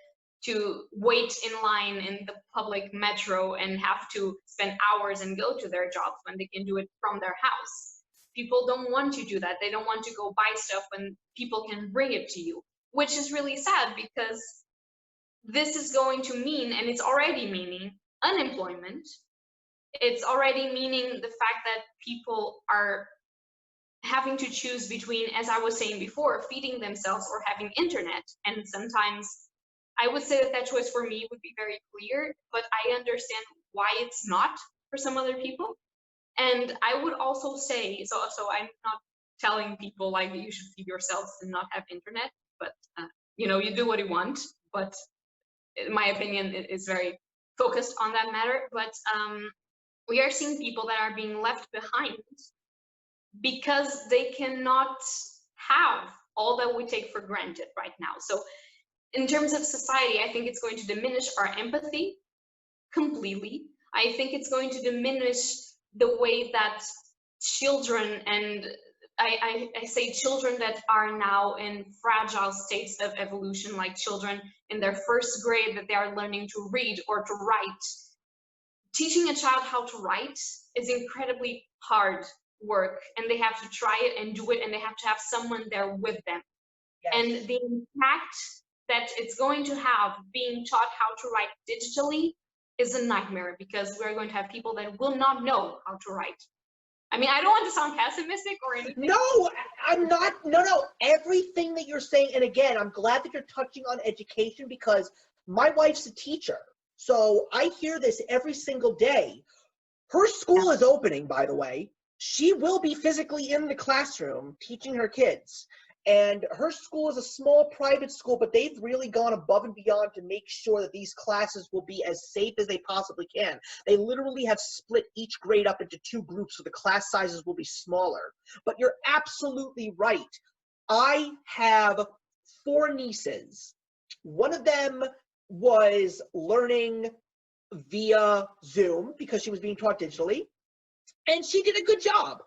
to wait in line in the public metro and have to spend hours and go to their jobs when they can do it from their house. People don't want to do that. They don't want to go buy stuff when people can bring it to you, which is really sad, because this is going to mean, and it's already meaning, unemployment. It's already meaning the fact that people are having to choose between, as I was saying before, feeding themselves or having internet. And sometimes I would say that that choice for me would be very clear, but I understand why it's not for some other people. And I would also say, so I'm not telling people like you should feed yourselves and not have internet, but you know, you do what you want. But my opinion is very focused on that matter. But we are seeing people that are being left behind because they cannot have all that we take for granted right now. So in terms of society, I think it's going to diminish our empathy completely. I think it's going to diminish the way that children, and I say children that are now in fragile states of evolution, like children in their first grade, that they are learning to read or to write. Teaching a child how to write is incredibly hard work, and they have to try it and do it, and they have to have someone there with them. Yes. And the impact that it's going to have being taught how to write digitally is a nightmare, because we're going to have people that will not know how to write. I mean, I don't want to sound pessimistic or anything. No, I'm not. No. Everything that you're saying, and again, I'm glad that you're touching on education, because my wife's a teacher. So I hear this every single day. Her school is opening, by the way. She will be physically in the classroom teaching her kids. And her school is a small private school, but they've really gone above and beyond to make sure that these classes will be as safe as they possibly can. They literally have split each grade up into 2 groups, so the class sizes will be smaller. But you're absolutely right. I have 4 nieces. One of them was learning via Zoom because she was being taught digitally, and she did a good job.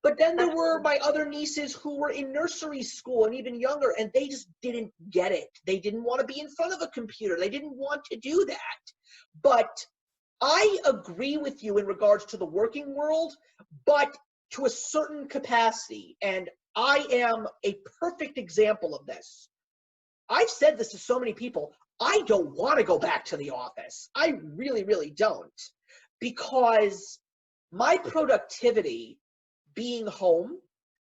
But then there were my other nieces who were in nursery school and even younger, and they just didn't get it. They didn't want to be in front of a computer. They didn't want to do that. But I agree with you in regards to the working world, but to a certain capacity. And I am a perfect example of this. I've said this to so many people. I don't want to go back to the office. I really, really don't. Because my productivity being home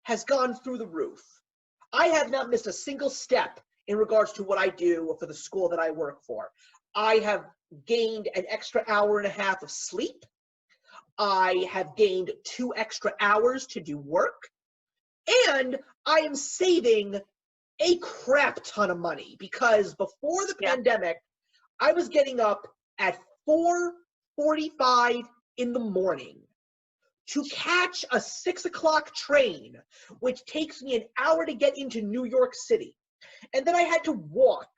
has gone through the roof. I have not missed a single step in regards to what I do for the school that I work for. I have gained an extra hour and a half of sleep. I have gained 2 extra hours to do work. And I am saving a crap ton of money because before the pandemic, I was getting up at 4:45 in the morning to catch a 6 o'clock train, which takes me an hour to get into New York City. And then I had to walk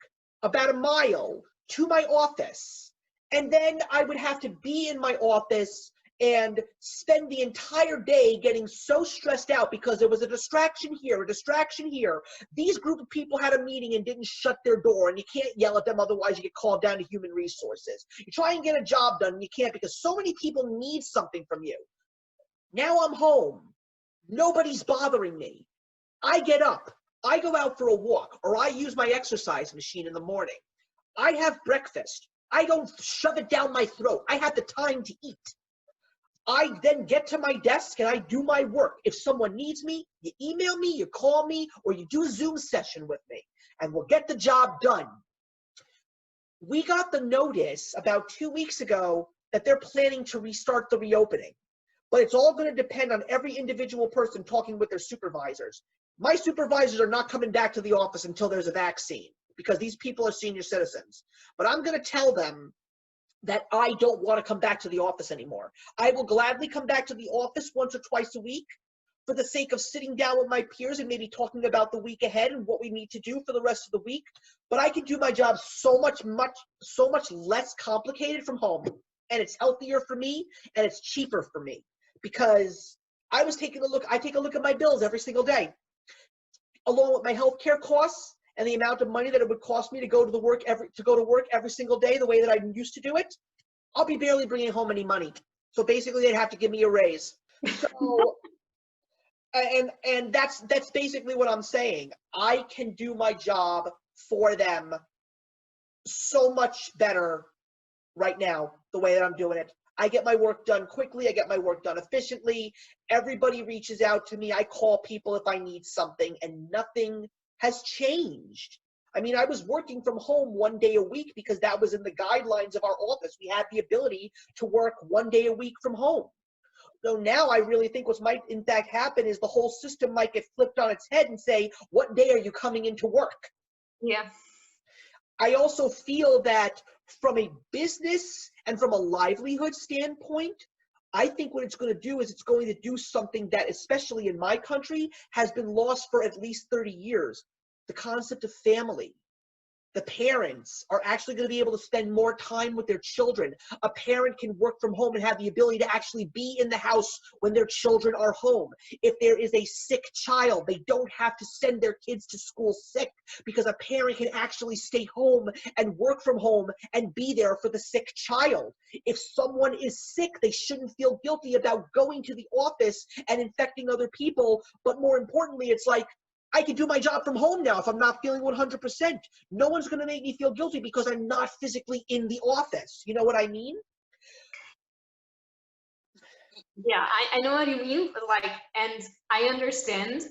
about a mile to my office. And then I would have to be in my office and spend the entire day getting so stressed out because there was a distraction here, a distraction here. These group of people had a meeting and didn't shut their door, and you can't yell at them, otherwise you get called down to human resources. You try and get a job done, and you can't because so many people need something from you. Now I'm home. Nobody's bothering me. I get up. I go out for a walk, or I use my exercise machine in the morning. I have breakfast. I don't shove it down my throat. I have the time to eat. I then get to my desk and I do my work. If someone needs me, you email me, you call me, or you do a Zoom session with me, and we'll get the job done. We got the notice about 2 weeks ago that they're planning to restart the reopening. But it's all going to depend on every individual person talking with their supervisors. My supervisors are not coming back to the office until there's a vaccine because these people are senior citizens. But I'm going to tell them that I don't want to come back to the office anymore. I will gladly come back to the office once or twice a week for the sake of sitting down with my peers and maybe talking about the week ahead and what we need to do for the rest of the week. But I can do my job so much less complicated from home, and it's healthier for me and it's cheaper for me because I take a look at my bills every single day, along with my healthcare costs and the amount of money that it would cost me to go to work every single day the way that I'm used to do it. I'll be barely bringing home any money. So basically they'd have to give me a raise. So, and that's basically what I'm saying. I can do my job for them so much better right now, the way that I'm doing it. I get my work done quickly. I get my work done efficiently. Everybody reaches out to me. I call people if I need something, and nothing has changed. I mean, I was working from home 1 day a week because that was in the guidelines of our office. We had the ability to work 1 day a week from home. So now I really think what might in fact happen is the whole system might get flipped on its head and say, what day are you coming into work? Yeah. I also feel that from a business and from a livelihood standpoint, I think what it's going to do is it's going to do something that, especially in my country, has been lost for at least 30 years. The concept of family. The parents are actually going to be able to spend more time with their children. A parent can work from home and have the ability to actually be in the house when their children are home. If there is a sick child, they don't have to send their kids to school sick because a parent can actually stay home and work from home and be there for the sick child. If someone is sick, they shouldn't feel guilty about going to the office and infecting other people. But more importantly, it's like, I can do my job from home now if I'm not feeling 100%. No one's going to make me feel guilty because I'm not physically in the office. You know what I mean? Yeah, I know what you mean, like, and I understand,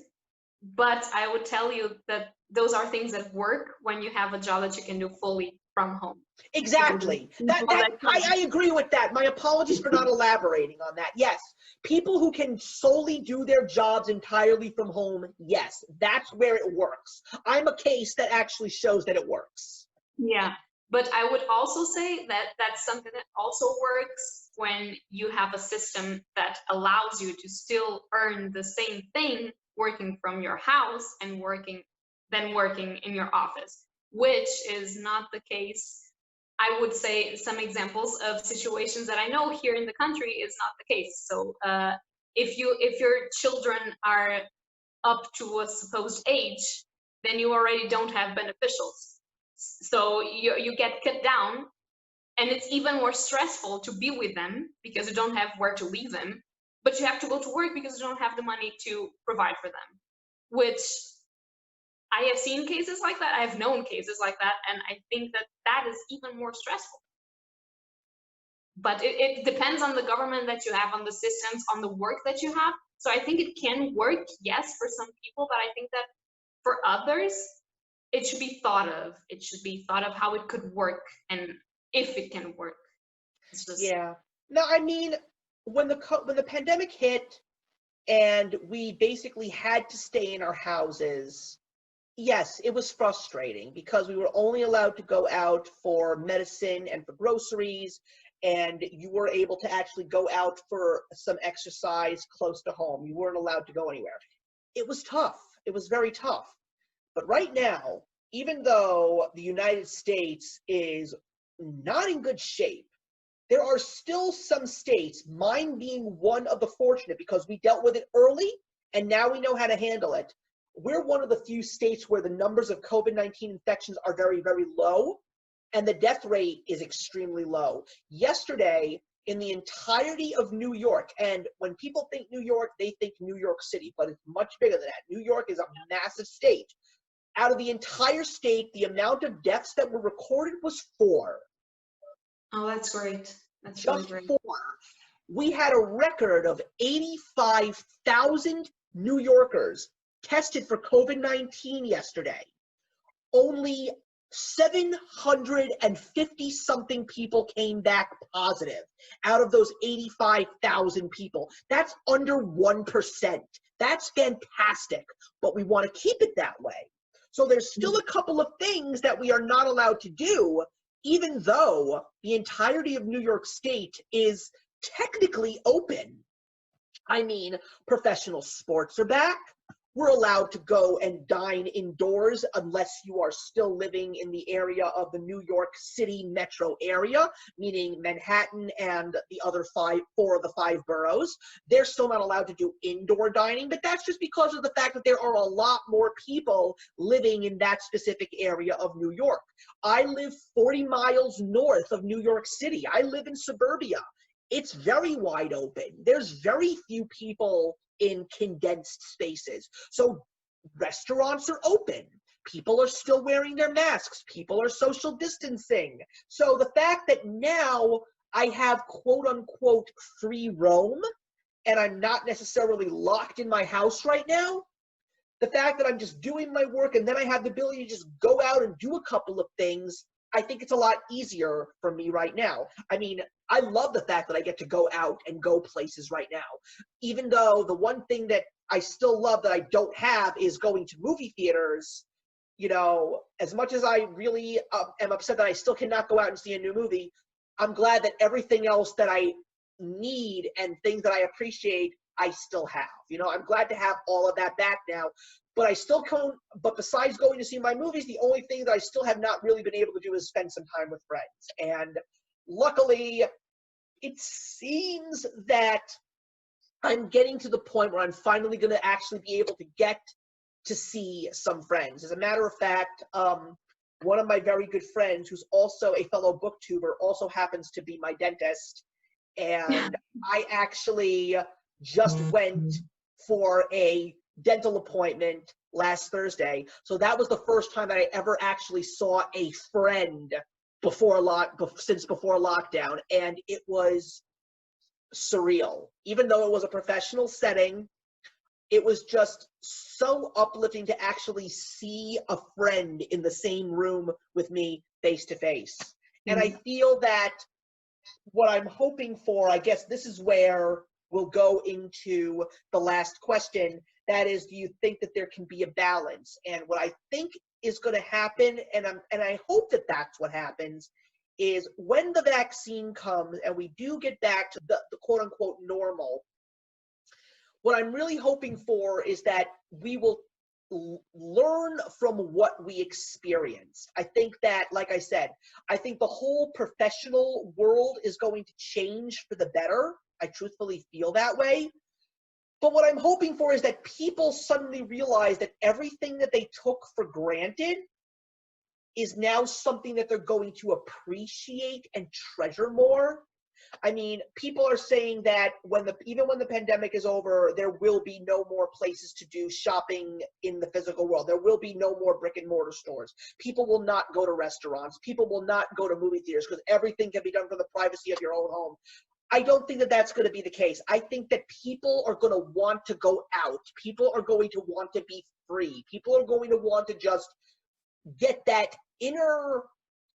but I would tell you that those are things that work when you have a job that you can do fully from home. Exactly. I agree with that. My apologies for not elaborating on that. Yes, people who can solely do their jobs entirely from home, yes, that's where it works. I'm a case that actually shows that it works. Yeah, but I would also say that that's something that also works when you have a system that allows you to still earn the same thing working from your house and than working in your office, which is not the case. I would say some examples of situations that I know here in the country is not the case. So if your children are up to a supposed age, then you already don't have beneficials. So you get cut down, and it's even more stressful to be with them because you don't have where to leave them, but you have to go to work because you don't have the money to provide for them, which I have seen cases like that. I have known cases like that, and I think that that is even more stressful. But it depends on the government that you have, on the systems, on the work that you have. So I think it can work, yes, for some people, but I think that for others, it should be thought of. It should be thought of how it could work and if it can work. It's just... Yeah. No, I mean, when the pandemic hit and we basically had to stay in our houses, yes, it was frustrating because we were only allowed to go out for medicine and for groceries, and you were able to actually go out for some exercise close to home. You weren't allowed to go anywhere. It was tough. It was very tough. But right now, even though the United States is not in good shape, there are still some states, mine being one of the fortunate because we dealt with it early and now we know how to handle it. We're one of the few states where the numbers of COVID-19 infections are very, very low, and the death rate is extremely low. Yesterday, in the entirety of New York, and when people think New York, they think New York City, but it's much bigger than that. New York is a massive state. Out of the entire state, the amount of deaths that were recorded was 4. Oh, that's great. That's Just really great. 4. We had a record of 85,000 New Yorkers tested for COVID-19 yesterday. Only 750 something people came back positive out of those 85,000 people. That's under 1%. That's fantastic, but we want to keep it that way. So there's still a couple of things that we are not allowed to do, even though the entirety of New York State is technically open. I mean, professional sports are back. We're allowed to go and dine indoors unless you are still living in the area of the New York City metro area, meaning Manhattan and the other 4 of the 5 boroughs. They're still not allowed to do indoor dining, but that's just because of the fact that there are a lot more people living in that specific area of New York. I live 40 miles north of New York City. I live in suburbia. It's very wide open. There's very few people in condensed spaces. So restaurants are open. People are still wearing their masks. People are social distancing. So the fact that now I have quote unquote free roam and I'm not necessarily locked in my house right now, the fact that I'm just doing my work and then I have the ability to just go out and do a couple of things, I think it's a lot easier for me right now. I mean, I love the fact that I get to go out and go places right now, even though the one thing that I still love that I don't have is going to movie theaters. You know, as much as I really am upset that I still cannot go out and see a new movie, I'm glad that everything else that I need and things that I appreciate, I still have. You know, I'm glad to have all of that back now. But I still can't, but besides going to see my movies, the only thing that I still have not really been able to do is spend some time with friends. And luckily, it seems that I'm getting to the point where I'm finally going to actually be able to get to see some friends. As a matter of fact, one of my very good friends, who's also a fellow booktuber, also happens to be my dentist. And I actually just went for a dental appointment last Thursday. So that was the first time that I ever actually saw a friend since before lockdown. And it was surreal. Even though it was a professional setting, it was just so uplifting to actually see a friend in the same room with me face to face. And I feel that what I'm hoping for, I guess this is where we'll go into the last question. That is, do you think that there can be a balance? And what I think is going to happen, and I hope that that's what happens, is when the vaccine comes and we do get back to the quote unquote normal, what I'm really hoping for is that we will learn from what we experienced. I think that, like I said, I think the whole professional world is going to change for the better. I truthfully feel that way. But what I'm hoping for is that people suddenly realize that everything that they took for granted is now something that they're going to appreciate and treasure more. I mean, people are saying that even when the pandemic is over, there will be no more places to do shopping in the physical world. There will be no more brick and mortar stores. People will not go to restaurants. People will not go to movie theaters because everything can be done from the privacy of your own home. I don't think that that's going to be the case. I think that people are going to want to go out. People are going to want to be free. People are going to want to just get that inner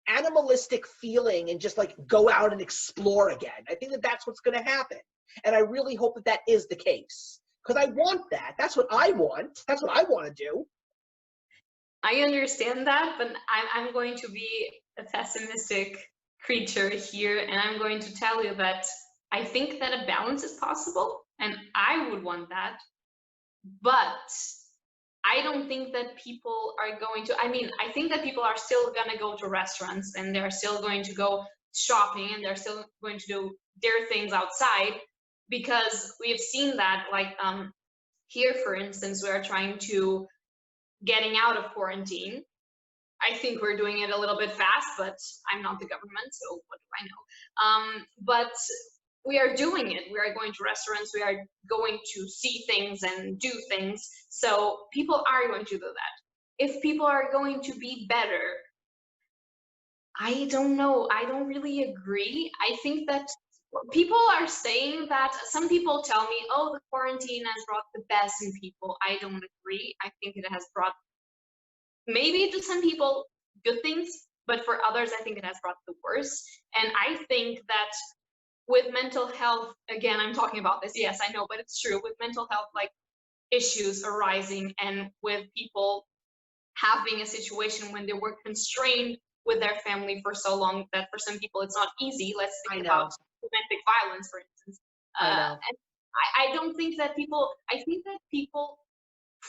animalistic feeling and just like go out and explore again. I think that that's what's going to happen. And I really hope that that is the case because I want that. That's what I want. That's what I want to do. I understand that, but I'm going to be a pessimistic creature here, and I'm going to tell you that I think that a balance is possible, and I would want that, but I don't think that people are going to, I mean, I think that people are still going to go to restaurants, and they're still going to go shopping, and they're still going to do their things outside, because we've seen that, like, here, for instance, we're trying to getting out of quarantine. I think we're doing it a little bit fast, but I'm not the government, so what do I know? But we are doing it. We are going to restaurants. We are going to see things and do things. So people are going to do that. If people are going to be better, I don't know. I don't really agree. I think that people are saying that, some people tell me, oh, the quarantine has brought the best in people. I don't agree. I think it has brought, maybe to some people, good things, but for others, I think it has brought the worst. And I think that with mental health, again, I'm talking about this, yes, I know, but it's true, with mental health, like, issues arising, and with people having a situation when they were constrained with their family for so long that for some people it's not easy. Let's think about domestic violence, for instance. And I don't think that people, I think that people,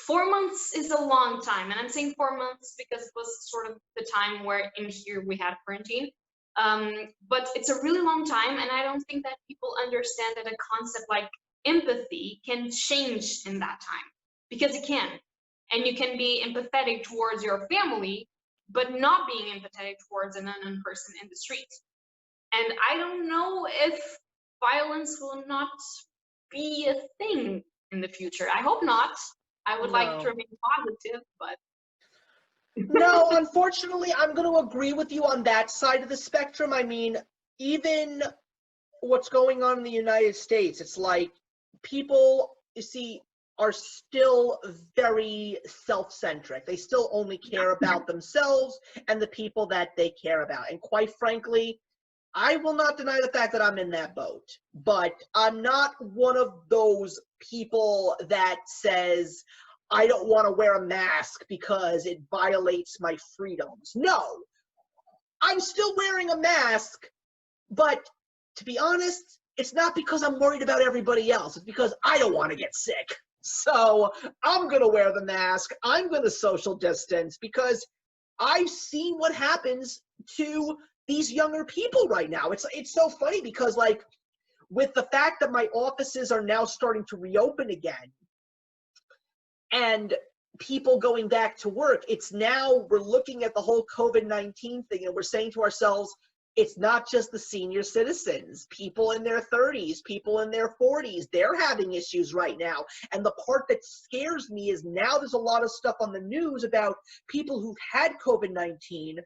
4 months is a long time, and I'm saying 4 months because it was sort of the time where in here we had quarantine. But it's a really long time, and I don't think that people understand that a concept like empathy can change in that time, because it can. And you can be empathetic towards your family, but not being empathetic towards an unknown person in the street. And I don't know if violence will not be a thing in the future. I hope not. I would like to remain positive, but no, unfortunately, I'm going to agree with you on that side of the spectrum. I mean, even what's going on in the United States, it's like people, you see, are still very self-centric. They still only care about themselves and the people that they care about. And quite frankly, I will not deny the fact that I'm in that boat, but I'm not one of those people that says, I don't want to wear a mask because it violates my freedoms. No, I'm still wearing a mask, but to be honest, it's not because I'm worried about everybody else. It's because I don't want to get sick. So I'm going to wear the mask. I'm going to social distance because I've seen what happens to these younger people right now. It's so funny because, like, with the fact that my offices are now starting to reopen again and people going back to work, it's now we're looking at the whole COVID-19 thing and we're saying to ourselves, it's not just the senior citizens, people in their 30s, people in their 40s, they're having issues right now. And the part that scares me is now there's a lot of stuff on the news about people who've had COVID-19,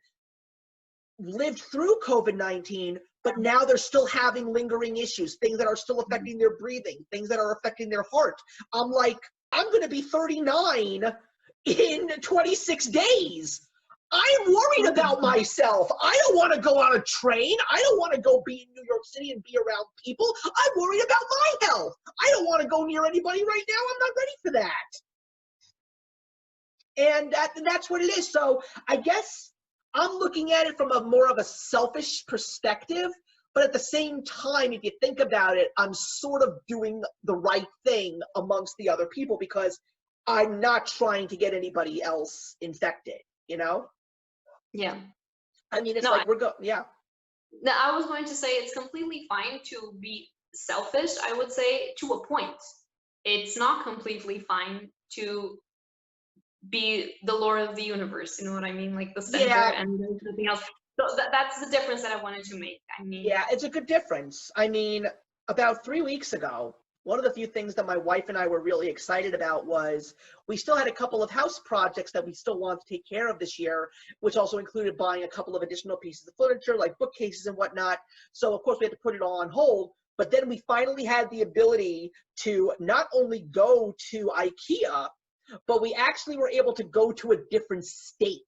lived through COVID-19, but now they're still having lingering issues, things that are still affecting their breathing, things that are affecting their heart. I'm like, I'm going to be 39 in 26 days. I'm worried about myself. I don't want to go on a train. I don't want to go be in New York City and be around people. I'm worried about my health. I don't want to go near anybody right now. I'm not ready for that. And that's what it is. So I guess I'm looking at it from a more of a selfish perspective, But at the same time, if you think about it, I'm sort of doing the right thing amongst the other people because I'm not trying to get anybody else infected, you know? Yeah. I mean, it's No, like yeah. no, I was going to say it's completely fine to be selfish, I would say, to a point. It's not completely fine to be the Lord of the universe, you know what I mean? Like the center Yeah, and there's nothing else. So that's the difference that I wanted to make. I mean, yeah, it's a good difference. I mean, about 3 weeks ago, one of the few things that my wife and I were really excited about was we still had a couple of house projects that we still wanted to take care of this year, which also included buying a couple of additional pieces of furniture, like bookcases and whatnot. So, of course, we had to put it all on hold. But then we finally had the ability to not only go to IKEA, but we actually were able to go to a different state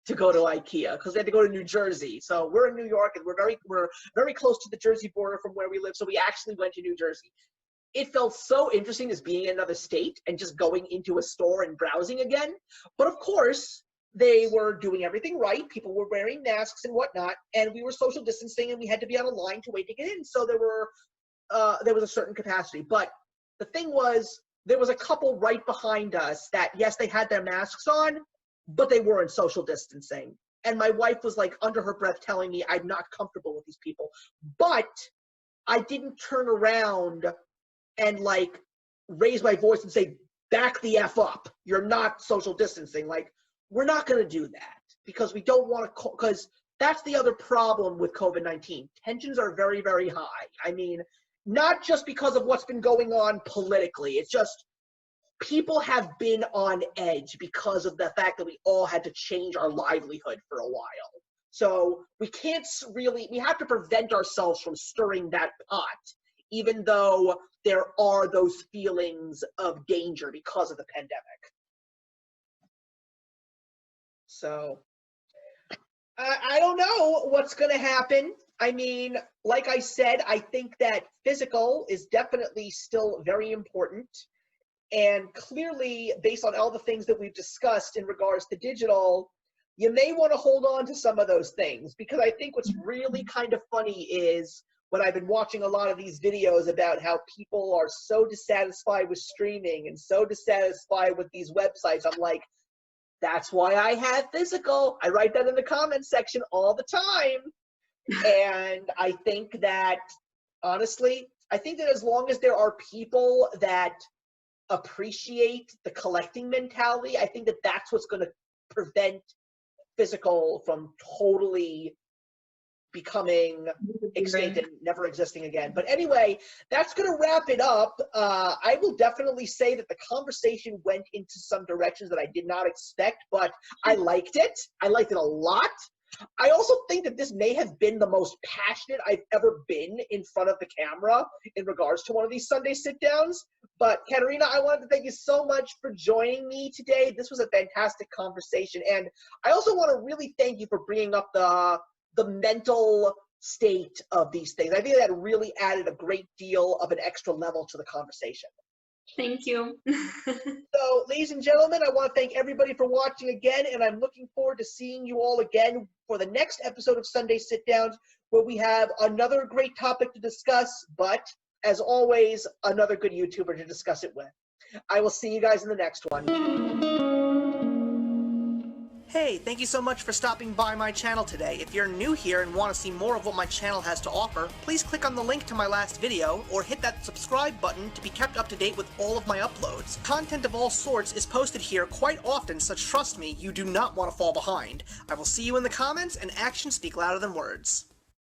to go to IKEA because we had to go to New Jersey. So we're in New York and we're very close to the Jersey border from where we live. So we actually went to New Jersey. It felt so interesting as being in another state and just going into a store and browsing again. But of course, they were doing everything right. People were wearing masks and whatnot, and we were social distancing, and we had to be on a line to wait to get in. So there was a certain capacity. But the thing was, there was a couple right behind us that, yes, they had their masks on, but they weren't social distancing. And my wife was like under her breath telling me I'm not comfortable with these people. But I didn't turn around and like raise my voice and say, back the F up. You're not social distancing. Like, we're not going to do that because we don't want to, because that's the other problem with COVID-19. Tensions are very, very high. I mean, not just because of what's been going on politically. It's just people have been on edge because of the fact that we all had to change our livelihood for a while. So we can't really, we have to prevent ourselves from stirring that pot, even though there are those feelings of danger because of the pandemic. So I don't know what's going to happen. I mean, like I said, I think that physical is definitely still very important. And clearly, based on all the things that we've discussed in regards to digital, you may want to hold on to some of those things, because I think what's really kind of funny is when I've been watching a lot of these videos about how people are so dissatisfied with streaming and so dissatisfied with these websites, I'm like, that's why I have physical. I write that in the comments section all the time. And I think that, honestly, I think that as long as there are people that appreciate the collecting mentality, I think that that's what's going to prevent physical from totally becoming extinct and never existing again. But anyway, that's going to wrap it up. I will definitely say that the conversation went into some directions that I did not expect, but I liked it. I liked it a lot. I also think that this may have been the most passionate I've ever been in front of the camera in regards to one of these Sunday sit-downs. But Catarina, I wanted to thank you so much for joining me today. This was a fantastic conversation. And I also want to really thank you for bringing up the mental state of these things. I think that really added a great deal of an extra level to the conversation. Thank you. So, ladies and gentlemen, I want to thank everybody for watching again, and I'm looking forward to seeing you all again for the next episode of Sunday Sit Downs, where we have another great topic to discuss, but, as always, another good YouTuber to discuss it with. I will see you guys in the next one. Hey, thank you so much for stopping by my channel today. If you're new here and want to see more of what my channel has to offer, please click on the link to my last video, or hit that subscribe button to be kept up to date with all of my uploads. Content of all sorts is posted here quite often, so trust me, you do not want to fall behind. I will see you in the comments, and actions speak louder than words.